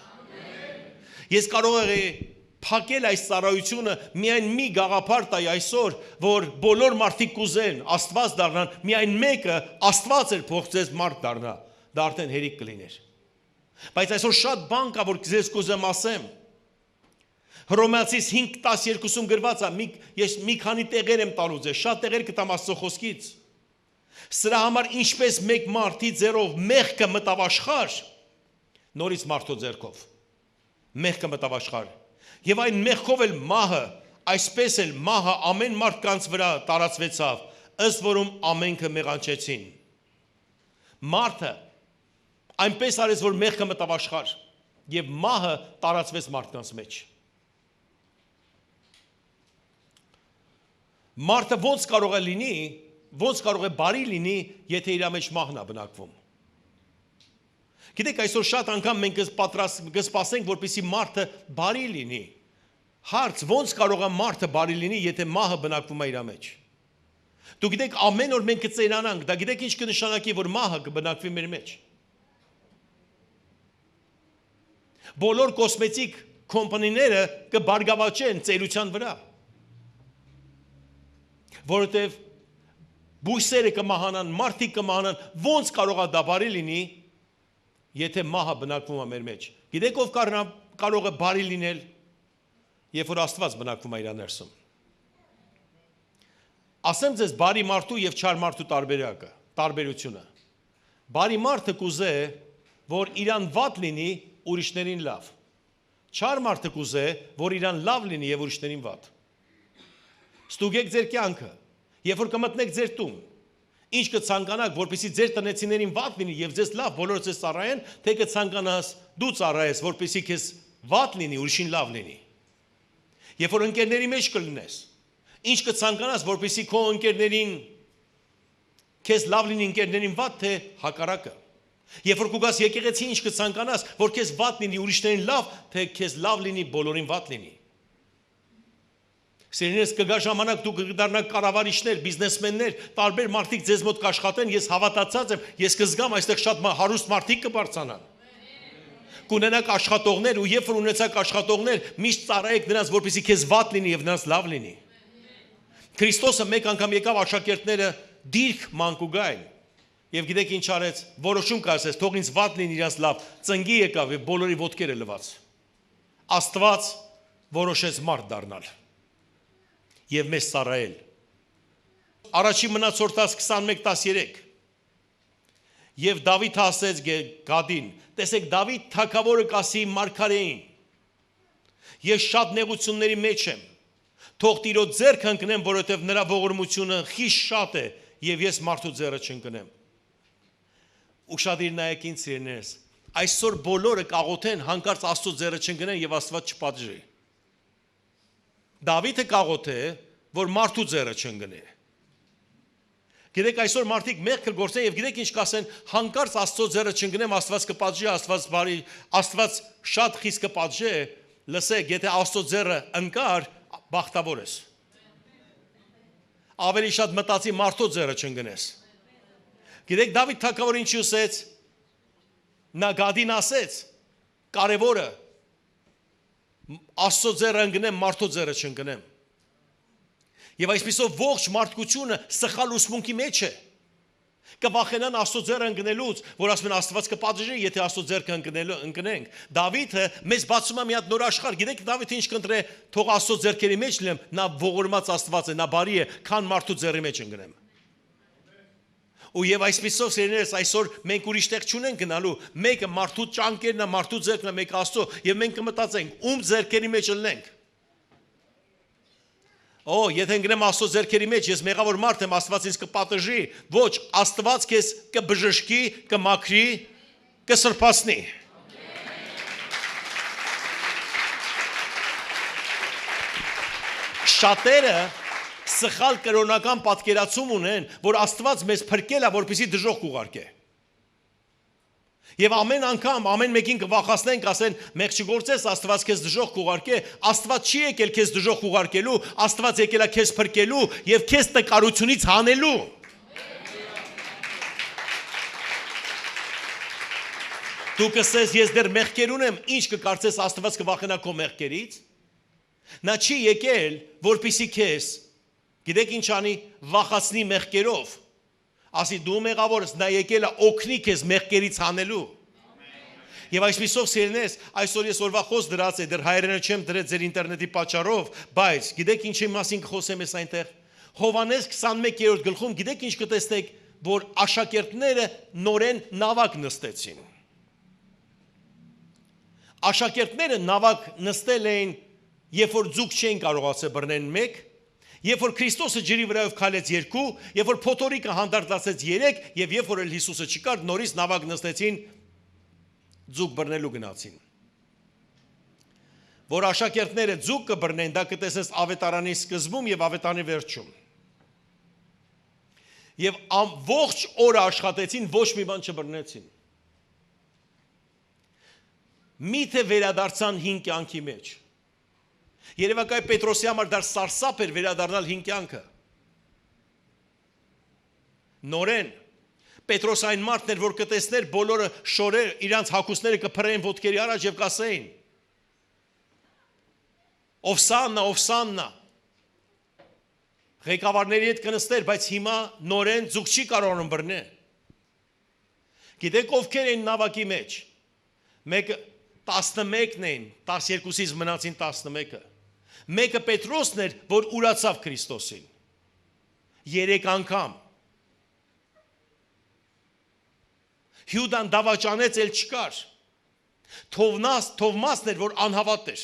Ես կարող եմ փակել այս ծառայությունը միայն մի գաղափար տայի այսօր, որ բոլոր մարդիկ կուզեն Աստված դառնան, միայն մեկը Աստված էր փոխեց մարդ դառնա, դա արդեն հերիք կլիներ։ Բայց այսօր շատ բան կա, որ ձեզ կուզեմ ասեմ։ Հռոմեացիս 5:12-ում գրված է, ես մի քանի տեղեր եմ տալու ձեզ, շատ տեղեր կտամ Աստծո խոսքից։ Սրա համար ինչպես մեկ մարդի ձեռով մեղքը մտավ աշխարհ, նորից մարդու ձեռքով մեղքը մտավ աշխարհ, եւ այն մեղքով էլ մահը, այսպես էլ մահը ամեն մարդկանց վրա տարածվեցավ, ըստ որում ամենքը մեղանչեցին։ Մարդը այնպես արեց, որ մեղքը մտավ աշխարհ, եւ մահը տարածվեց մարդկանց մեջ։ Մարդը ոնց կարող է լինի, ոնց կարող է բարի լինի, եթե իր մեջ մահն է բնակվում։ Գիտեք, այսօր շատ անգամ մենք կսպասենք, որպեսզի մարդը բարի լինի։ Հարց, ոնց կարող է մարդը բարի լինի, եթե մահը բնակվում է իր մեջ։ Դուք գիտեք, ամեն օր մենք կծերանանք, դա գիտեք ինչ կնշանակի, որ մահը կբնակվի մեր մեջ։ Բոլոր կոսմետիկ կոմպանիները կբարգավաճեն ծերության վրա։ Որովհետև բույսերը կմահանան, մարդիկ կմահանան, ոնց կարող է դա բարի լինի, եթե մահը բնակվում է մեր մեջ։ Գիտեք ով կարող է բարի լինել, երբ որ Աստված բնակվում է իր ներսում։ Ասեմ ձեզ բարի մարդու եւ չար մարդու տարբերությունը։ Բարի մարդը կուզե, որ իրան վատ լինի, ուրիշներին լավ։ Չար մարդը կուզե, որ իրան լավ լինի եւ ուրիշներին վատ։ Ստուգեք ձեր կյանքը, երբ որ կմտնեք ձեր տուն, ինչ կցանկանաք, որպեսզի ձեր տնեցիներին վատ լինի եւ ձեզ լավ, բոլորը ձեզ ծառայեն, թե կցանկանաս դու ծառայես, որպեսզի քեզ վատ լինի, ուրիշին լավ լինի։ Երբ որ ընկերների մեջ կլինես, ինչ կցանկանաս, որպեսզի քո ընկերներին քեզ լավ լինի, ընկերներին վատ, թե հակառակը։ Երբ որ կուգաս եկեղեցի, ինչ կցանկանաս, որ քեզ վատ լինի, ուրիշներին լավ, թե քեզ լավ լինի, բոլորին վատ լինի։ Սիրելիներս, կգա ժամանակ դուք կդառնաք կառավարիչներ, բիզնեսմեններ, տարբեր մարդիկ ձեզ մոտ կաշխատեն, ես հավատացած եմ, ես կզգամ այստեղ շատ հարուստ մարդիկ կբարձրանան։ Կունենաք աշխատողներ ու երբ որ ունեցաք աշխատողներ, միշտ ծառայեք նրանց, որպեսզի քեզ վատ լինի եւ նրանց լավ լինի։ Քրիստոսը մեկ անգամ եկավ աշակերտները դիրք մանկուգային եւ գիտեք ինչ արեց, որոշում կասեց, թող ինձ վատ լինի իրանց լավ, ծնգի եկավ եւ բոլորի ոտքերը լվաց։ Աստված որոշեց մարդ դառնալ եւ մեզ ծառայել։ Առաջի մնացորդաց 21:13 Եվ Դավիթ ասեց Գադին, տեսեք Դավիթ թագավորը կասի մարգարեին, ես շատ նեղությունների մեջ եմ, թող Տիրոջ ձեռքը ընկնեմ, որովհետև նրա ողորմությունը խիստ շատ է եւ ես մարդու ձեռը չընկնեմ։ Ուշադիր նայեք ինձ սիրելիներս, այսօր բոլորը կաղոթեն հանկարծ Աստծո ձեռը չընկնեն եւ Աստված չպատժի։ Դավիթը կաղոթե, որ մարդու ձեռը չընկնի։ Գիտեք այսօր մարդիկ մեղք կգործեն եւ գիտեք ինչ կասեն, հանկարծ Աստծո ձեռը չընկնեմ, Աստված կպատժի, Աստված բարի, Աստված շատ խիստ կպատժի, լսեք, եթե Աստծո ձեռը ընկար, բախտավոր ես։ Ավելի շատ մտածի մարդու ձեռը չընկնես։ Գիտեք Դավիթ թագավորը ինչ ասեց։ Նա Գադին ասեց, կարևորը Աստծո ձեռը ընկնեմ, մարդու ձեռը չընկնեմ։ Եվ այսպիսով ողջ մարդկությունը սխալ ուսմունքի մեջ է։ Կվախենան Աստծո ձեռը ընկնելուց, որ ասում են Աստված կպատժի, եթե Աստծո ձեռքը ընկնենք։ Դավիթը մեզ բացում է մի հատ նոր աշխարհ։ Գիտեք Դավիթը ինչ կընտրե, թող Աստծո ձեռքերի մեջ լինեմ, նա ողորմած Աստված է, նա բարի է, քան մարդու ձեռի մեջ ընկնեմ։ Ու եւ այսպիսով սերներս այսօր մենք ուրիշ տեղ չունենք գնալու, մեկը մարդու ճանկերն է, մարդու ձեռքն է, մեկը Աստծո, եւ մենք կմտածենք, ում ձեռքերի մեջ ելնենք։ Օ, եթե ընկնեմ Աստծո ձեռքերի մեջ, ես մեղավոր մարդ եմ, Աստված ինձ կպատժի, ոչ, Աստված քեզ կբժշկի, կմաքրի, կսրբացնի։ Շատերը սխալ կրոնական պատկերացում ունեն, որ Աստված մեզ փրկել է, որպեսզի դժոխք ուղարկե։ Եվ ամեն անգամ, ամեն մեկին կվախացնենք, ասեն, մեղ չգործես, Աստված քեզ դժոխք ուղարկե, Աստված չի եկել քեզ դժոխք ուղարկելու, Աստված եկել է քեզ փրկելու եւ քեզ տկարությունից հանելու։ Դու կսես, ես դեռ մեղքեր ունեմ, ինչ կկարծես Աստված կվախենա քո մեղքերից։ Նա չի եկել, որպեսզի քեզ, գիտեք ինչ անի, վախացնի մեղքերով։ Ասի դու մեղավոր ես, նա եկել է օգնի քեզ մեղքերից հանելու։ Եվ այսպիսով սիրելիներս, այսօր ես օրվա խոս դրած է, դեռ հայերենը չեմ դրել ձեր ինտերնետի պատճառով, բայց գիտեք ինչի մասին կխոսեմ ես այնտեղ։ Հովհաննես 21-րդ գլխում գիտեք ինչ կտեսնեք, որ աշակերտները նորեն նավակ նստեցին։ Աշակերտները նավակ նստել էին, երբ որ ձուկ չէին կարողացել բռնել մեկ, երբ որ Քրիստոսը ջրի վրայով քալեց 2, երբ որ փոթորիկը հանդարտացեց 3, եւ երբ որ Հիսուսը չկար, նորից նավակ նստեցին, ձուկ բռնելու գնացին։ Որ աշակերտները ձուկ կբռնեն, դա կտեսնես ավետարանի սկզբում եւ ավետարանի վերջում։ Եվ ողջ օրը աշխատեցին, ոչ մի բան չբռնեցին։ Միթե վերադարձան 5 կյանքի մեջ։ Երևակայ Պետրոսի համար դար սարսափ էր վերադառնալ 5 կյանքը։ Նորեն Պետրոս այն մարդն էր, որ կտեսներ բոլորը շորեր, իրանց հագուստները կփռեին ոտքերի առաջ եւ կասեին. Օվսաննա, Օվսաննա։ Ղեկավարների հետ կնստեր, բայց հիմա նորեն ձուկ չի կարող բռնել։ Գիտեք ովքեր են նավակի մեջ։ Մեկը 11-ն էին, 12-ից մնացին 11-ը։ Մեկը Պետրոսն էր, որ ուրացավ Քրիստոսին։ 3 անգամ։ Հյուդան դավաճանեց, էլ չկար։ Թովմասն էր, որ անհավատ էր։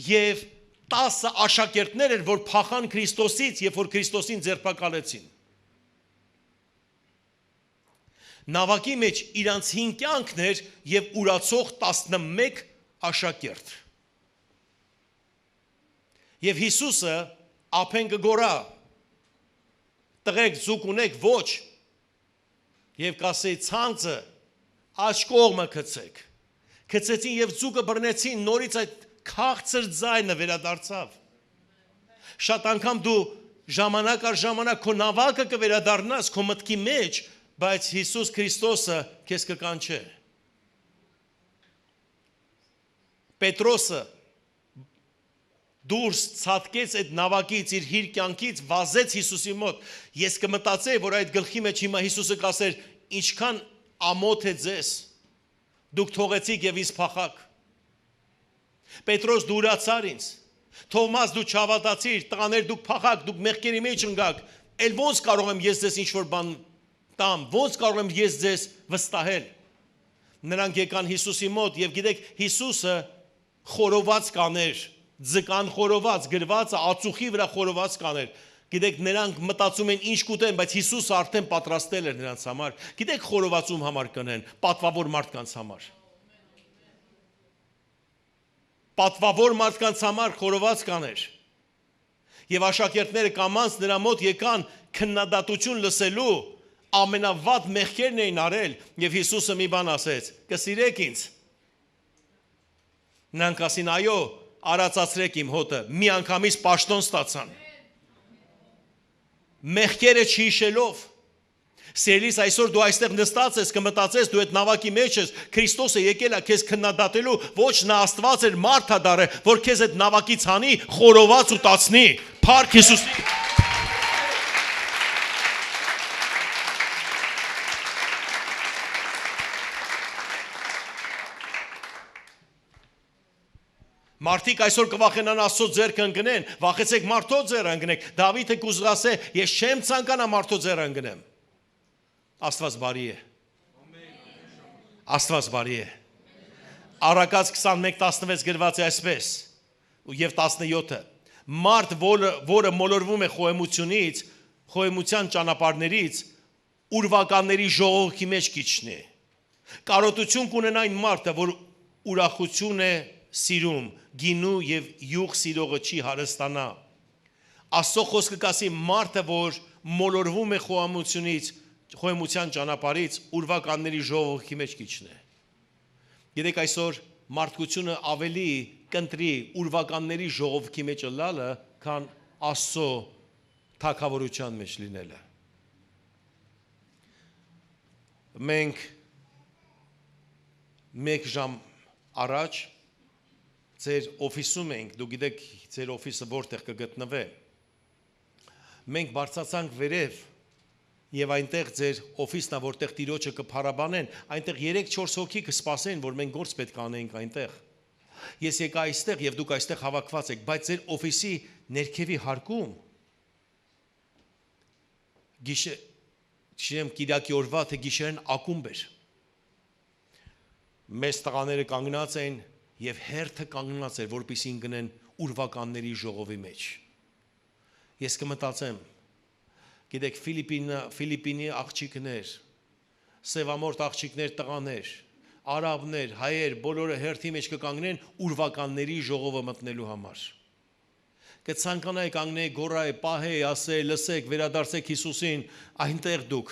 Եվ 10 աշակերտներ էր, որ փախան Քրիստոսից, երբ որ Քրիստոսին ձերբակալեցին։ Նավակի մեջ իրանց 5 կյանքն էր եւ ուրացող 11 աշակերտ։ Եվ Հիսուսը ափեն կգորա, տղեկ ձուկ ունեք, ոչ, եւ կասեի ցանցը աջ կողմը գցեք։ Գցեցին եւ ձուկը բռնեցին, նորից այդ քաղցր ձայնը վերադարձավ։ Շատ անգամ դու ժամանակ առ ժամանակ քո նավակը կվերադառնաս քո մտքի մեջ, բայց Հիսուս Քրիստոսը քեզ կկանչե։ Պետրոսը դուրս ցածկեց այդ նավակից իր հիր կյանքից, վազեց Հիսուսի մոտ։ Ես կմտածեի, որ այդ գլխի մեջ հիմա Հիսուսը կասեր, ինչքան ամոթ է ձեզ, դուք թողեցիք եւ ինձ փախաք։ Պետրոս դու ուրացար ինձ, Թովմաս դու չհավատացիր, տղաներ դուք փախաք, դուք մեղքերի մեջ ընկաք, ել ոնց կարող եմ ես ձեզ ինչ-որ բան տամ, ոնց կարող եմ ես ձեզ վստահել։ Նրանք եկան Հիսուսի մոտ եւ գիտեք, Հիսուսը խորոված կաներ, ձկան խորոված, գրվածը ածուխի վրա խորոված կաներ։ Գիտեք, նրանք մտածում են ինչ կուտեն, բայց Հիսուսը արդեն պատրաստել էր նրանց համար։ Գիտեք, խորովածում համար կնեն, պատվավոր մարդկանց համար։ Պատվավոր մարդկանց համար խորոված կաներ։ Եվ աշակերտները կամանց նրա մոտ եկան քննադատություն լսելու, ամենավատ մեղքերն էին արել, եւ Հիսուսը մի բան ասեց. «Կսիրեք ինձ»։ Նրանք ասին, այո, արածացրեք իմ հոտը, մի անգամից պաշտոն ստացան։ Մեղքերը չհիշելով։ Սիրելիս, այսօր դու այստեղ նստած ես, կմտածես դու այդ նավակի մեջ ես, Քրիստոսը եկել է քեզ քննադատելու, ոչ նա Աստված էր, մարդ է դարել, որ քեզ այդ նավակից հանի, խորոված ու տացնի։ Փառք Հիսուսի։ Մարդիկ այսօր կվախենան Աստծո ձեռքը ընկնեն, վախեցեք մարդո ձեռը ընկնեք։ Դավիթը կուզղասե, ես չեմ ցանկանա մարդո ձեռը ընկնեմ։ Աստված բարի է։ Աստված բարի է։ Առակաց 21:16 գրված է այսպես, եւ 17-ը։ Մարդ, որը մոլորվում է խոհեմությունից, խոհեմության ճանապարհներից, ուրվականների ժողովի մեջ կիջնի։ Կարոտություն կունենա այն մարդը, որ ուրախություն է սիրում, գինու եւ յուղ սիրողը չի հարստանա։ Աստծո խոսքը կասի մարդը, որ մոլորվում է խոհեմության ճանապարհից, ուրվականների ժողովի մեջ կիջնի։ Գիտեք, այսօր մարդկությունը ավելի կընտրի ուրվականների ժողովի մեջ լալը, քան Աստծո թագավորության մեջ լինելը։ Մենք մեկ ժամ առաջ ձեր օֆիսում ենք, դու գիտեք ձեր օֆիսը որտեղ կգտնվե։ Մենք բարձրացանք վերև եւ այնտեղ ձեր օֆիսն է, որտեղ տիրոջը կփարաբանեն, այնտեղ 3-4 հոգի կսպասեն, որ մենք գործ պետք անենք այնտեղ։ Ես եկա այստեղ եւ դուք այստեղ հավաքված եք, բայց ձեր օֆիսի ներքևի հարկում գիշերեմ Կիրակի օրվա թե գիշերեն ակումբ էր։ Մեծ տղաները կանգնած էին եւ հերթը կանգնած էր, որպեսզի ընկնեն ուրվականների ժողովի մեջ։ Ես կմտածեմ, գիտեք, Ֆիլիպինի աղջիկներ, սևամորթ աղջիկներ, տղաներ, արաբներ, հայեր, բոլորը հերթի մեջ կկանգնեն ուրվականների ժողովը մտնելու համար։ Կցանկանայի կանգնեի, գոռայի, պահեի, ասեի, լսեք, վերադարձեք Հիսուսին, այնտեղ դուք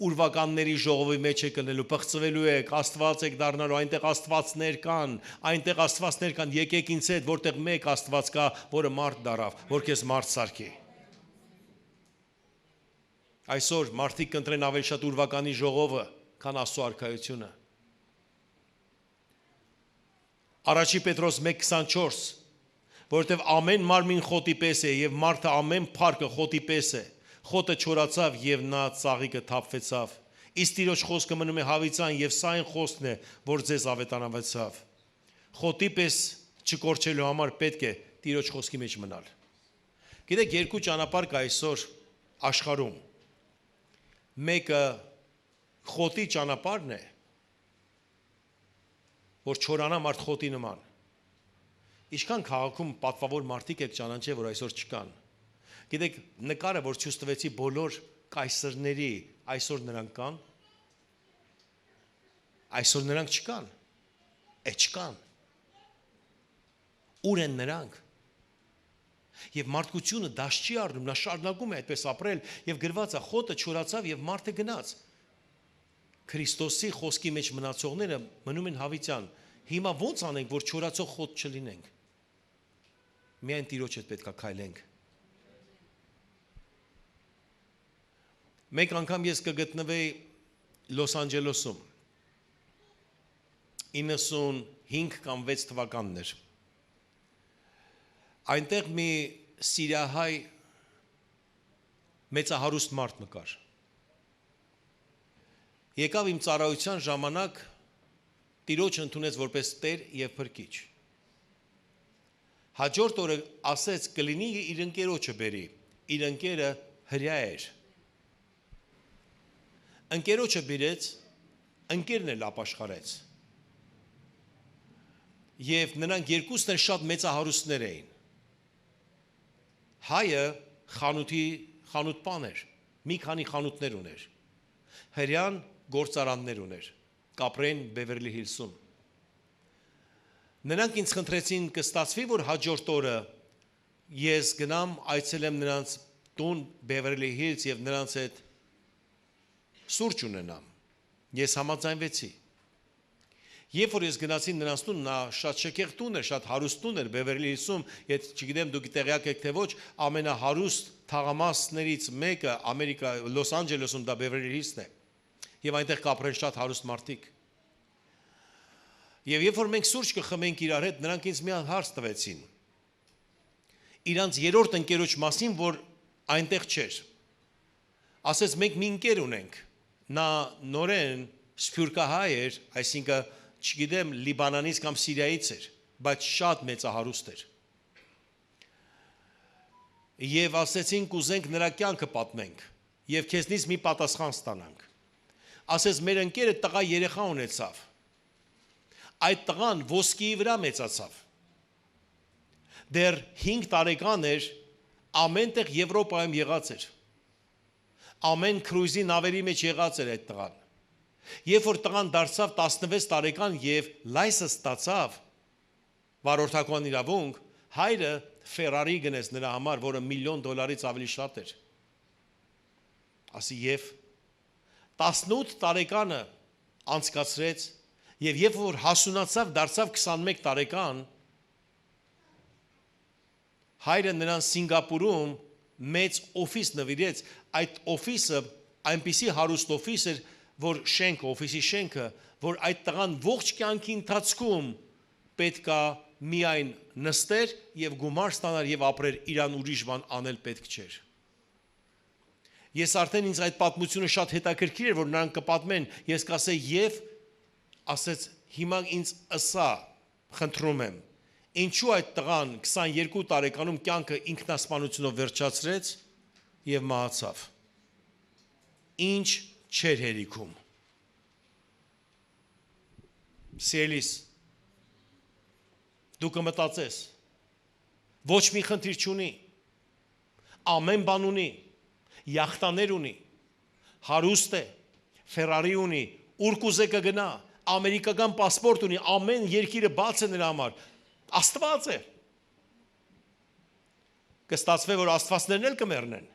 ուրվականների ժողովի մեջ եք կնելու, պղծվելու եք, Աստված եք դառնալու, այնտեղ Աստվածներ կան, եկեք ինձ հետ, որտեղ մեկ Աստված կա, որը մարդ դարավ, որ քեզ մարդ սարքի։ Այսօր մարդիկ կընտրեն ավելի շատ ուրվականի ժողովը, քան Աստծո արքայությունը։ Առաջի Պետրոս 1:24 որովհետև ամեն մարմին խոտի պես է եւ մարդը ամեն փառքը խոտի պես է։ Խոտը չորացավ եւ նա ծաղիկը թափվեցավ։ Իսկ Տիրոջ խոսքը մնում է հավիտյան եւ սա այն խոսքն է, որ ձեզ ավետարանվեցավ։ Խոտի պես չկորչելու համար պետք է Տիրոջ խոսքի մեջ մնալ։ Գիտեք, երկու ճանապարհ կա այսօր աշխարհում։ Մեկը խոտի ճանապարհն է, որ չորանա մարդ խոտի նման։ Ինչքան քաղաքում պատվավոր մարդիկ եք ճանաչել, որ այսօր չկան։ Գիտեք, նկարը, որ ցույց տվեցի բոլոր կայսրների, այսօր նրանք կան։ Այսօր նրանք չկան։ Չկան։ Ուր են նրանք։ Եվ մարդկությունը դաշ չի առնում, նա շարունակում է այդպես ապրել եւ գրված է խոտը չորացավ եւ մարդը գնաց։ Քրիստոսի խոսքի մեջ մնացողները մնում են հավիտյան։ Հիմա ո՞նց անենք, որ չորացող խոտ չլինենք։ Միայն Տիրոջ հետ պետք է քայլենք։ Մեկ անգամ ես կգտնվեի Լոս Անջելեսում 95 կամ 6 թվականներ։ Այնտեղ մի սիրիահայ մեծահարուստ մարդ մկար։ Եկավ իմ ծառայության ժամանակ Տիրոջը ընդունեց որպես Տեր եւ Փրկիչ։ Հաջորդ օրը ասեց կլինի իր ընկերոջը բերի։ Իր ընկերը հրյա էր։ Ընկերոջը բերեց, ընկերն էլ ապաշխարեց։ Եվ նրանք երկուսն էլ շատ մեծահարուստներ էին։ Հայը խանութպան էր, մի քանի խանութներ ուներ։ Հրյան գործարաններ ուներ, կապրեն Բևերլի Հիլսում։ Նրանք ինձ խնդրեցին կստացվի, որ հաջորդ օրը ես գնամ այցելեմ նրանց տուն Բևերլի Հիլս եւ նրանց հետ սուրճ ունենամ։ Ես համաձայնվեցի։ Երբ որ ես գնացի նրանց տուն, նա շատ շքեղ տուն էր, շատ հարուստ տուն էր Բևերլի Հիլսում, եթե չգիտեմ դուք տեղյակ եք թե ոչ, ամենահարուստ թաղամասներից մեկը Ամերիկա Լոս Անջելեսում դա Բևերլի Հիլսն է։ Եվ այնտեղ կապրեն շատ հարուստ մարդիկ։ Եվ երբ որ մենք սուրճ կխմենք իրար հետ, նրանք ինձ մի հարց տվեցին։ Իրանց երրորդ ընկերոջ մասին, որ այնտեղ չէր։ Ասեց մենք մի ընկեր ունենք։ Նա նորեն սփյուռքահայ էր, այսինքն չգիտեմ Լիբանանից կամ Սիրիայից էր, բայց շատ մեծահարուստ էր։ Եվ ասեցին կուզենք նրա կյանքը պատմենք եւ քեզնից մի պատասխան ստանանք։ Ասեց մեր ընկերը տղա երեխա ունեցավ։ Այդ տղան ոսկիի վրա մեծացավ։ Դեռ 5 տարեկան էր, ամենտեղ Եվրոպայում եղած էր։ Ամեն քրուզի նավերի մեջ եղած էր այդ տղան։ Երբ որ տղան դարձավ 16 տարեկան եւ լայսենս ստացավ վարորդական իրավունք, հայրը Ferrari գնեց նրա համար, որը $1 միլիոն ավելի շատ էր։ Ասի եւ 18 տարեկանը անցկացրեց եւ երբ որ հասունացավ, դարձավ 21 տարեկան, հայրը նրան Սինգապուրում մեծ օֆիս նվիրեց, այդ օֆիսը այնպիսի հարուստ օֆիս էր, որ շենքը, օֆիսի շենքը, որ այդ տղան ողջ կյանքի ընթացքում պետքա միայն նստեր եւ գումար ստանար եւ ապրեր, իրան ուրիշ բան անել պետք չէր։ Ես արդեն ինձ այդ պատմությունը շատ հետաքրքիր էր, որ նրանք կպատմեն, ես կասեի եւ ասեց հիմա ինձ ըսա, խնդրում եմ, ինչու այդ տղան 22 տարեկանում կյանքը ինքնասպանությունով վերջացրեց եւ մահացավ։ Ինչ չէր հերիքում։ Սիրելիս, դու կմտածես, ոչ մի խնդիր չունի, ամեն բան ունի, յախտաներ ունի, հարուստ է, Ferrari ունի, ուր կուզե կգնա, ամերիկական պասպորտ ունի, ամեն երկիրը բաց է նրա համար, Աստված է։ Կստացվի, որ աստվածներն էլ կմեռնեն։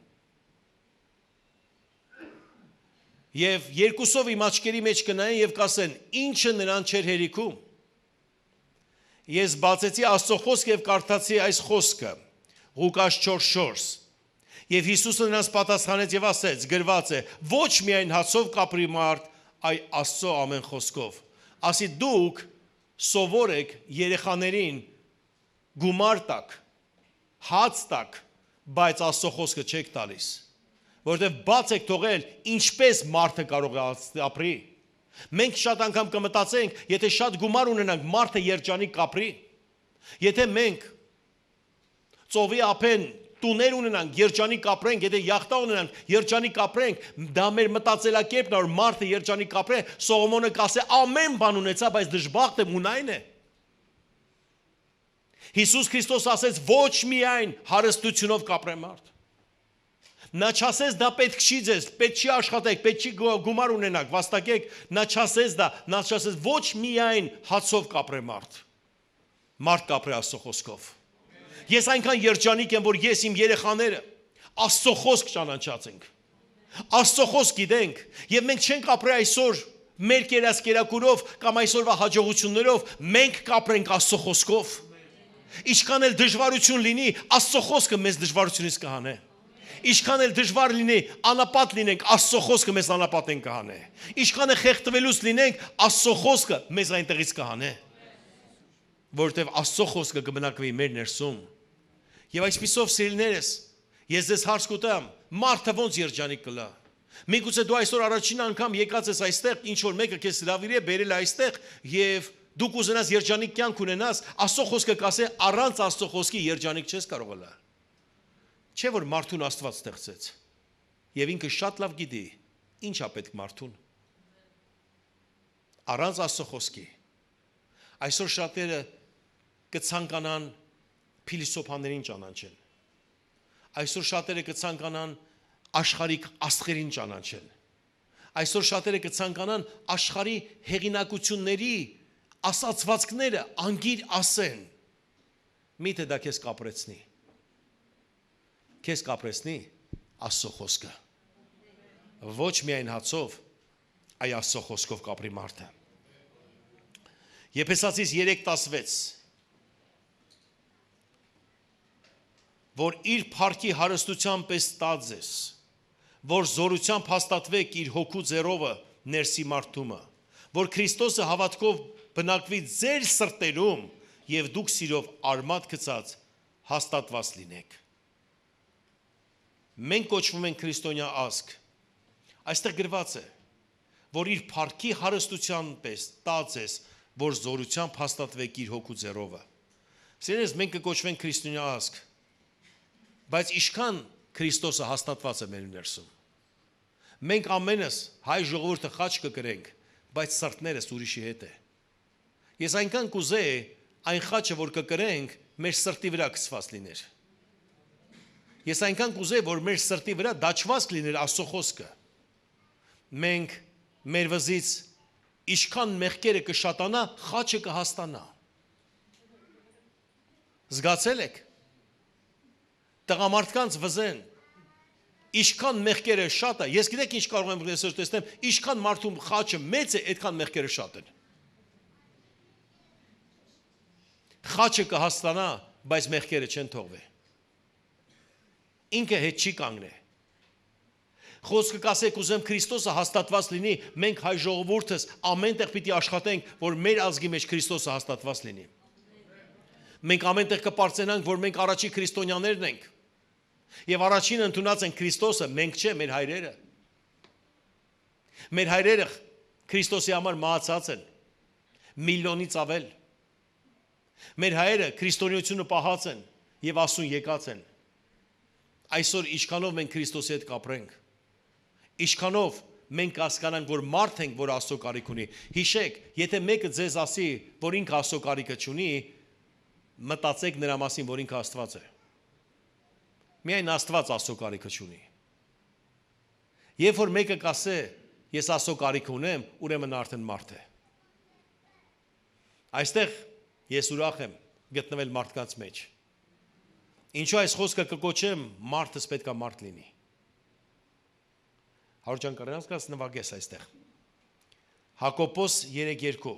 Եվ երկուսով իմ աչքերի մեջ կնայեն եւ կասեն, ինչը նրան չէր հերիքում։ Ես բացեցի Աստծո խոսքը եւ կարդացի այս խոսքը, Ղուկաս 4:4։ Եվ Հիսուսը նրանց պատասխանեց եւ ասեց, գրված է, ոչ միայն հացով կապրի մարդ, այլ Աստծո ամեն խոսքով։ Ասի դուք սովոր եք երեխաներին գումար տակ, հաց տակ, բայց Աստծո խոսքը չեք տալիս, որովհետև բաց եք թողել, ինչպես մարդը կարող է ապրի։ Մենք շատ անգամ կմտածենք, եթե շատ գումար ունենանք, մարդը երջանիկ կապրի։ Եթե մենք ծովի ափեն տուներ ունենանք, երջանիկ կապրենք, եթե յախտա ունենանք, երջանիկ կապրենք, դա մեր մտածելակերպն է, որ մարդը երջանիկ կապրե, Սողոմոնը կասե ամեն բան ունեցա, բայց դժբախտ եմ ունայն է։ Հիսուս Քրիստոս ասեց ոչ միայն հարստությունով կապրե մարդ։ Նա չասեց դա պետք չի ձեզ, պետք չի աշխատեք, պետք չի գումար ունենաք, վաստակեք, նա չասեց ոչ միայն հացով կապրե մարդ։ Մարդ կապրե Աստծո խոսքով։ Ես այնքան երջանիկ եմ, որ ես իմ երեխաները Աստծո խոսք ճանաչած ենք։ Աստծո խոսք գիտենք, եւ մենք չենք ապրի այսօր մեր կերած կերակուրով կամ այսօրվա հաջողություններով, մենք կապրենք Աստծո խոսքով։ Ինչքան էլ դժվարություն լինի, Աստծո խոսքը մեզ դժվարությունից կհանե։ Ինչքան էլ դժվար լինի, անապատ լինենք, Աստծո խոսքը մեզ անապատեն կհանե։ Ինչքան էլ խեղդվելուց լինենք, Աստծո խոսքը մեզ այնտեղից կհանե։ Որովհետև Աստծո խոսքը կբնակվի մեր ներսում։ Եվ այսպիսով սիրելիներս, ես ձեզ հարց կտամ, մարդը ոնց երջանիկ կլա։ Միգուցե դու այսօր առաջին անգամ եկած ես այստեղ, ինչ որ մեկը քեզ հրավիրի է բերել այստեղ եւ դու կուզենաս երջանիկ կյանք ունենաս, Աստծո խոսքը կասե առանց Աստծո խոսքի երջանիկ չես կարող լինել։ Չէ որ մարդուն Աստված ստեղծեց։ Եվ ինքը շատ լավ գիտի ինչ է պետք մարդուն։ Առանց Աստծո խոսքի։ Այսօր շատերը կցանկանան փիլիսոփաներին ճանաչեն։ Այսօր շատերը կցանկանան աշխարհիկ աստղերին ճանաչեն։ Այսօր շատերը կցանկանան աշխարհի հեղինակությունների ասացվածքները անգիր ասեն։ Միթե դա քեզ կապրեցնի։ Քեզ կապրեցնի Աստծո խոսքը։ Ոչ միայն հացով, այլ Աստծո խոսքով կապրի մարդը։ Եփեսացիս 3:16 որ իր փառքի հարստությամբ պես տած ես, որ զորությամբ հաստատվեք իր հոգու ձեռովը ներսի մարդումը, որ Քրիստոսը հավատքով բնակվի ձեր սրտերում եւ դուք սիրով արմատ գցած հաստատված լինեք։ Մենք կոչվում ենք քրիստոնյա ազգ։ Այստեղ գրված է, որ իր փառքի հարստությամբ պես տած ես, որ զորությամբ հաստատվեք իր հոգու ձեռովը։ Սիրելիներ, մենք կոչվենք քրիստոնյա ազգ, բայց ինչքան Քրիստոսը հաստատված է մեր ներսում։ Մենք ամենս հայ ժողովուրդը խաչ կկրենք, բայց սրտներս ուրիշի հետ է։ Ես այնքան կուզեի այն խաչը, որ կկրենք, մեր սրտի վրա գցված լիներ։ Ես այնքան կուզեի, որ մեր սրտի վրա դաջված լիներ Աստծո խոսքը։ Մենք մեր վզից ինչքան մեղքերը կշատանա, խաչը կհաստանա։ Զգացել եք։ Տղամարդկանց վզեն ինչքան մեղքերը շատ է, ես գիտեք ինչ կարող եմ այսօր տեսնեմ, ինչքան մարդու խաչը մեծ է, այդքան մեղքերը շատ են։ Խաչը կհաստանա, բայց մեղքերը չեն թողվի։ Ինքը հետ չի կանգնի։ Խոսքը կասեք ուզեմ Քրիստոսը հաստատված լինի, մենք հայ ժողովուրդս ամենտեղ պիտի աշխատենք, որ մեր ազգի մեջ Քրիստոսը հաստատված լինի։ Մենք ամենտեղ կպարծենանք, որ մենք առաջի քրիստոնյաներն ենք։ Եվ առաջին ընդունած են Քրիստոսը, մենք չէ, մեր հայրերը։ Մեր հայրերը Քրիստոսի համար մահացած են, միլիոնից ավել։ Մեր հայրերը քրիստոնեությունը պահած են եւ ասուն եկած են։ Այսօր ինչքանով մենք Քրիստոսի հետ կապրենք, ինչքանով մենք հասկանանք, որ մարդ ենք, որ Աստծո կարիք ունի։ Հիշեք, եթե մեկը ձեզ ասի, որ ինքը Աստծո կարիքը չունի, մտածեք նրա մասին, որ ինքը Աստված է։ Միայն Աստված Աստծո կարիքը չունի։ Երբ որ մեկը կասե, ես Աստծո կարիք ունեմ, ուրեմն արդեն մարդ է։ Այստեղ ես ուրախ եմ գտնվել մարդկանց մեջ։ Ինչու այս խոսքը կկոչեմ, մարդս պետք է մարդ լինի։ Հարուջան կրնասկաս նվագես այստեղ։ Հակոբոս 3:2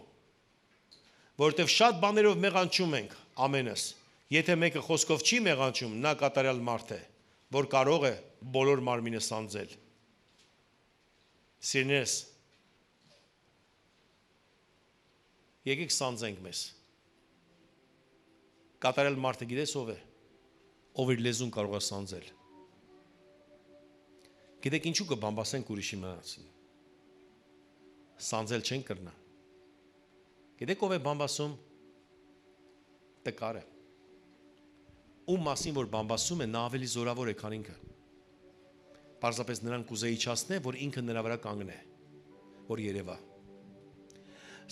որովհետև շատ բաներով մեղանչում ենք ամենս։ Եթե մեկը խոսքով չի մեղանչում, նա կատարյալ մարդ է, որ կարող է բոլոր մարմինը սանձել։ Սիրնես, եկեք սանձենք մեզ։ Կատարյալ մարդը գիտես ով է։ ով իր լեզուն կարող է սանձել։ Գիտեք ինչու կբամբասենք ուրիշի մնացին։ Սանձել չեն կրնա։ Գիտեք ով է բամբասում։ Տկարը։ Ում մասին որ բամբասում է նա ավելի զորավոր է քան ինքը։ Պարզապես նրան կուզե իջացնե, որ ինքը նրա վրա կանգնե, որ երևա։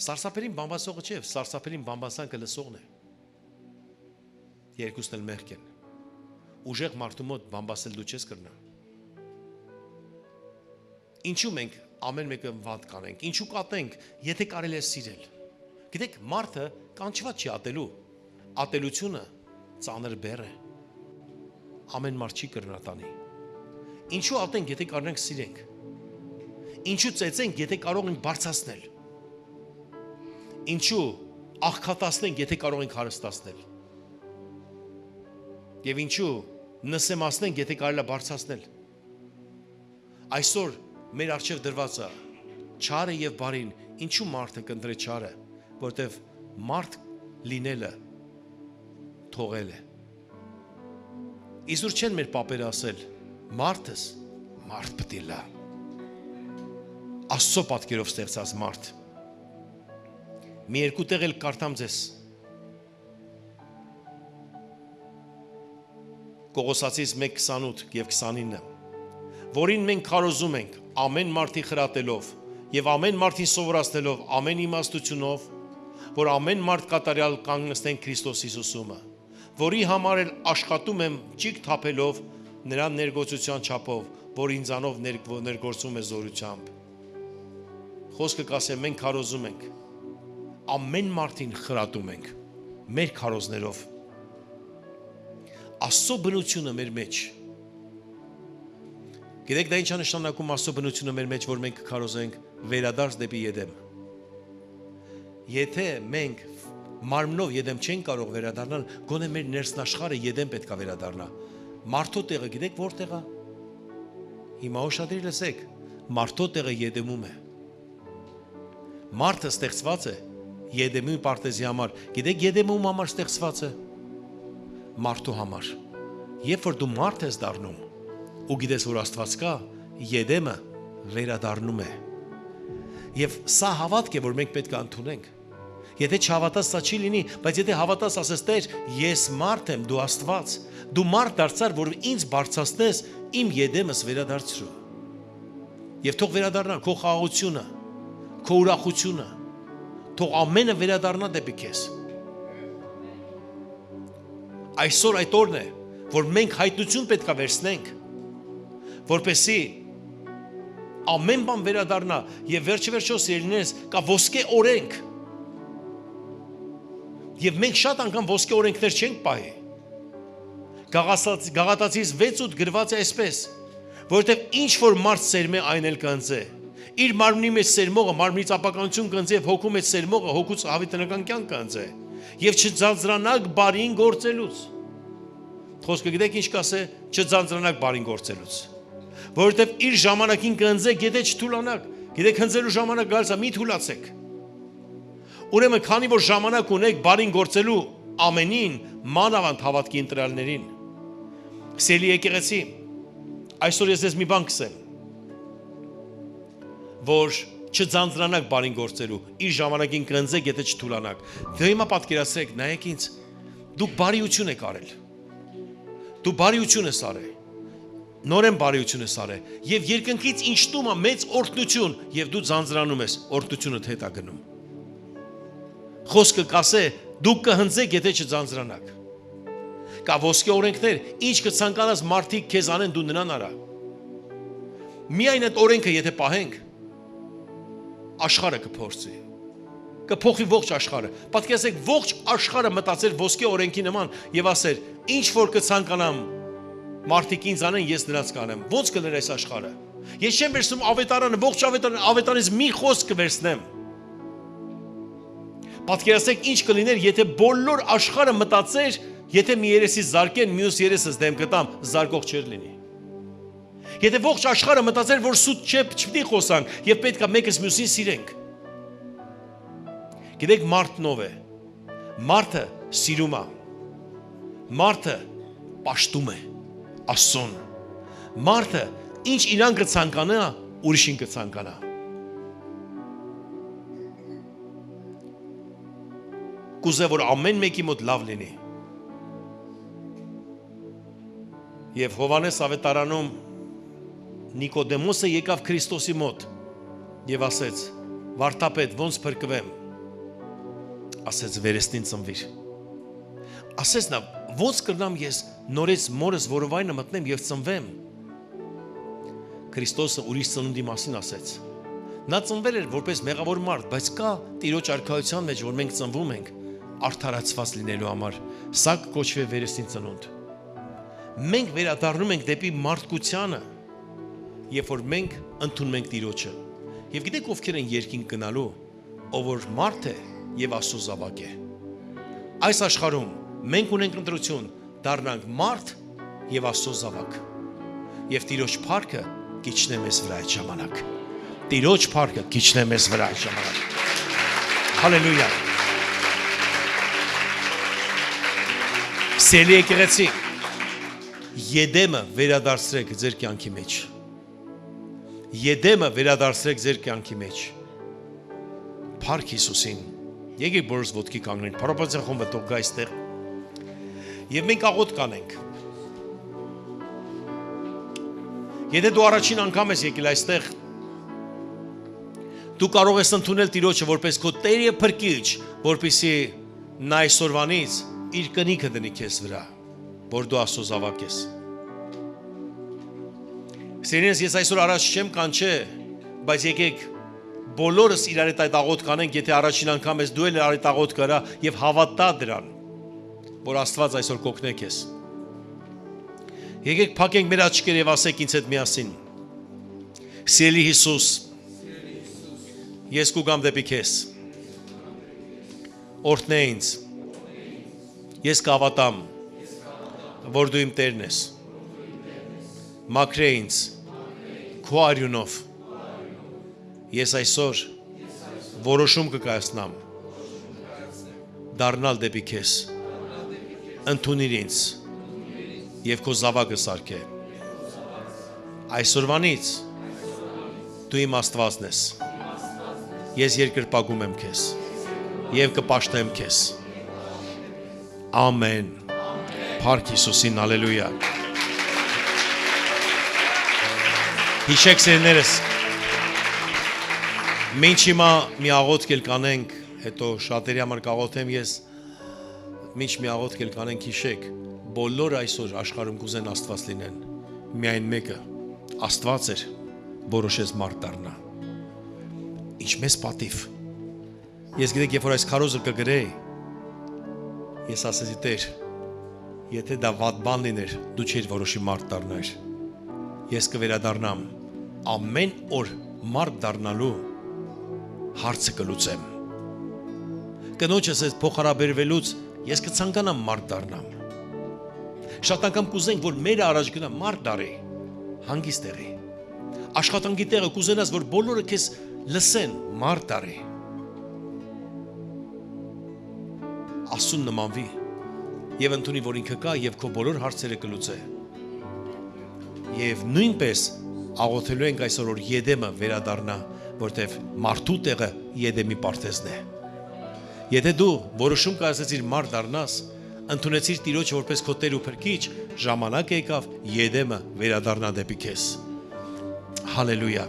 Սարսափելին բամբասողը չէ, սարսափելին բամբասանքը լսողն է։ Երկուսն էլ մեղք են։ Ուժեղ մարդու մոտ բամբասել դու չես կրնա։ Ինչու մենք ամեն մեկը վատ կանենք, ինչու կատենք, եթե կարելի է սիրել։ Գիտեք, մարդը կանչված չի ատելու։ Ատելությունը ծանր բեռ է։ Ամեն մարդ չի կրնա տանի։ Ինչու ատենք, եթե կարող ենք սիրենք։ Ինչու ծեծենք, եթե կարող ենք բարձրացնել։ Ինչու աղքատացնենք, եթե կարող ենք հարստացնել։ Եվ ինչու նսեմացնենք, եթե կարելի է բարձրացնել։ Այսօր մեր առջև դրվածը չարը եւ բարին, ինչու մարդը կընտրե չարը, որտեվ մարդ լինելը թողել է։ Իսուր չեն մեր պապերը ասել, մարդս մարդ պետք է լա։ Աստծո պատկերով ստեղծած մարդ։ Մի երկու տեղ էլ կարդամ ձեզ։ Կողոսացիս 1:28 եւ 29, որին մենք քարոզում ենք ամեն մարդի խրատելով եւ ամեն մարդին սովորացնելով ամեն իմաստությունով, որ ամեն մարդ կատարյալ կանգնեցնեն Քրիստոս Հիսուսումը, որի համար էլ աշխատում եմ ճիգ թափելով նրա ներգործության չափով, որ ինձանով ներգործում է զորությամբ։ Խոսքը կասեմ, մենք քարոզում ենք, ամեն մարդին խրատում ենք, մեր քարոզներով։ Աստծո բնությունը մեր մեջ։ Գիտեք դա ինչ է նշանակում Աստծո բնությունը մեր մեջ, որ մենք քարոզենք վերադարձ դեպի Եդեմ։ Եթե մենք մարմնով Եդեմ չեն կարող վերադառնալ, գոնե մեր ներսնաշխարհը Եդեմ պետք է վերադառնա։ Մարդո տեղը գիտեք որտեղ է։ Հիմա ուշադրի լսեք, մարդո տեղը Եդեմում է։ Մարդը ստեղծված է Եդեմի պարտեզի համար։ Գիտեք Եդեմը ում համար ստեղծված է։ Մարդու համար։ Երբ որ դու մարդ ես դառնում ու գիտես որ Աստված կա, Եդեմը վերադառնում է։ Եվ սա հավատք է, որ մենք պետք է ընդունենք։ Եթե չհավատաս, սա չի լինի, բայց եթե հավատաս, ասես Տեր, ես մարդ եմ, դու Աստված, դու մարդ դարձար, որ ինձ բարձրացնես, իմ Եդեմս վերադարձրու։ Եվ թող վերադառնա քո խաղաղությունը, քո ուրախությունը, թող ամենը վերադառնա դեպի քեզ։ Այսօր այդ օրն է, որ մենք հայտնություն պետք է վերցնենք, որպեսզի ամեն բան վերադառնա եւ վերջիվերջո սիրելիներս կա ոսկե օրենք։ Եվ մենք շատ անգամ ոսկե օրենքներ չենք պահի։ Գաղատացիս 6:8 գրված է այսպես, որովհետև ինչ որ մարդ սերմե այն էլ կընծե։ Իր մարմնի մեջ սերմողը մարմնից ապականություն կընծե եւ հոգու մեջ սերմողը հոգուց հավիտենական կյանք կընծե։ Եվ չձանձրանաք բարին գործելուց։ Խոսքը գիտեք ինչ կասե, չձանձրանաք բարին գործելուց։ Որովհետև իր ժամանակին կընծե, գետե չթուլանաք։ Գիտեք հնձելու ժամանակ գալիս է, մի թուլացեք։ Ուրեմն քանի որ ժամանակ ունեք բարին գործելու ամենին, մանավանդ հավատքի ընտրյալներին։ Սիրելի եկեղեցի, այսօր ես ձեզ մի բան կսեմ, որ չձանձրանաք բարին գործելու, իր ժամանակին կընձեք, եթե չթուլանաք։ Դե հիմա պատկերացրեք, նայեք ինձ, դուք բարիություն եք արել։ Դու բարիություն ես արել։ Նորեն բարիություն ես արել, եւ երկնքից ինջտում է մեծ օրհնություն, եւ դու ձանձրանում ես, օրհնությունը հետ է գնում։ Խոսքը կասե, դուք կհնձեք, եթե չձանձրանաք։ Կա ոսկե օրենքներ, ինչ կցանկանաս մարդիկ քեզ անեն, դու նրան արա։ Միայն այդ օրենքը եթե պահենք, աշխարհը կփորձի։ Կփոխի ողջ աշխարհը։ Պատկերացրեք, ողջ աշխարհը մտածեր ոսկե օրենքի նման եւ ասեր, ինչ որ կցանկանամ մարդիկ ինձ անեն, ես նրանց կանեմ։ Ոնց կլներ այս աշխարհը։ Ես չեմ վերցնում ավետարանը, ողջ ավետարանից մի խոսք կվերցնեմ։ Պատկերացրեք ինչ կլիներ, եթե բոլոր աշխարհը մտածեր, եթե մի երեսից զարկեն, մյուս երեսից դեմ կտամ, զարկող չէր լինի։ Եթե ողջ աշխարհը մտածեր, որ սուտ չպետք է խոսանք եւ պետք է մեկս մյուսին սիրենք։ Գիտեք մարդն ով է։ Մարդը սիրում է։ Մարդը պաշտում է Աստծուն։ Մարդը ինչ իրան կցանկանա, ուրիշին կցանկանա։ Կուզե որ ամեն մեկի մոտ լավ լինի։ Եվ Հովանես ավետարանում Նիկոդեմոսը եկավ Քրիստոսի մոտ եւ ասեց. «Վարդապետ, ոնց փրկվեմ»։ Ասեց վերստին ծնվիր։ Ասեց նա, ոնց կրնամ ես նորից մորս որովայնը մտնեմ եւ ծնվեմ։ Քրիստոսը ուրիշ ծնունդի մասին ասեց։ Նա ծնվել էր որպես մեղավոր մարդ, բայց կա Տիրոջ արքայության մեջ, որ մենք ծնվում ենք արդարացված լինելու համար։ Սա կոչվի վերստին ծնունդ։ Մենք վերադառնում ենք դեպի մարդկությանը, երբ որ մենք ընդունում ենք Տիրոջը։ Եվ գիտեք ովքեր են երկինք գնալու, ով որ մարդ է եւ Աստծո զավակ է։ Այս աշխարհում մենք ունենք ընտրություն դառնանք մարդ եւ Աստծո զավակ։ Եվ Տիրոջ փառքը կիջնե մեզ վրա այդ ժամանակ։ Տիրոջ փառքը կիջնե մեզ վրա այդ ժամանակ։ Հալելույա։ Սիրելի եկեղեցի, Եդեմը վերադարձրեք ձեր կյանքի մեջ։ Եդեմը վերադարձրեք ձեր կյանքի մեջ։ Փառք Հիսուսին։ Եկեք բոլորս ոտքի կանգնենք։ Փառապանության խումբը թող գա այստեղ։ Եվ մենք աղոթ կանենք։ Եթե դու առաջին անգամ ես եկել այստեղ, դու կարող ես ընդունել Տիրոջը որպես քո Տեր եւ Փրկիչ, որպեսզի նա այսօրվանից իր կնիքը դնի քեզ վրա, որ դու Աստծո զավակ ես։ Սիրելիներ, ես այսօր առաջ չեմ կանչե, բայց եկեք բոլորս իրար հետ այդ աղոթ կանենք, եթե առաջին անգամ ես դու էլ այդ աղոթ կարա եւ հավատա դրան, որ Աստված այսօր կօգնի քեզ։ Եկեք փակենք մեր աչքերը եւ ասենք ինձ հետ միասին. Սիրելի Հիսուս, ես կուգամ դեպի քեզ։ Օրհնե ինձ։ Ես կհավատամ, որ դու իմ Տերն ես։ Մաքրե ինձ քո արյունով։ Ես այսօր որոշում կկայացնամ դառնալ դեպի քեզ։ Ընդունիր ինձ եւ քո զավակը սարքե։ Այսօրվանից դու իմ Աստվածն ես։ Ես երկրպագում եմ քեզ եւ կպաշտեմ քեզ։ Ամեն։ Փառք Հիսուսին, հալելույա։ Հիշեք սերներս։ Մենք հիմա մի աղոթք էլ կանենք, հետո շատերի համար կաղոթեմ ես։ Մինչ մի աղոթք էլ կանենք, հիշեք, բոլորը այսօր աշխարհում կուզեն Աստված լինեն։ Միայն մեկը Աստված էր, որոշեց մարդ դառնա։ Ինչ մեծ պատիվ։ Ես գիտեք, երբ որ այս քարոզը կգրեի, ես ասեցի Տեր, եթե դա վատ բան լիներ, դու չէիր որոշի մարդ դառնար։ Ես կվերադառնամ ամեն օր մարդ դառնալու հարցը կլուծեմ։ Կնոջս այս փոխհարաբերվելուց ես կցանկանամ մարդ դառնամ։ Շատ անգամ կուզենք, որ մեր առաջ գնա մարդ դառի, հանգիստ եղի։ Աշխատանքի տեղը կուզենաս, որ բոլորը քեզ լսեն, մարդ դառի։ Աստծուն նմանվի եւ ընդունի, որ ինքը կա եւ քո բոլոր հարցերը կլուծե։ Եվ նույնպես աղոթելու ենք այսօր, որ Եդեմը վերադառնա, որտեվ մարդու տեղը Եդեմի պարտեզն է։ Եթե դու որոշում կայացրիր մարդ դառնաս, ընդունեցիր Տիրոջը որպես քո Տեր ու Փրկիչ, ժամանակ եկավ Եդեմը վերադառնա դեպի քեզ։ Հալելույա։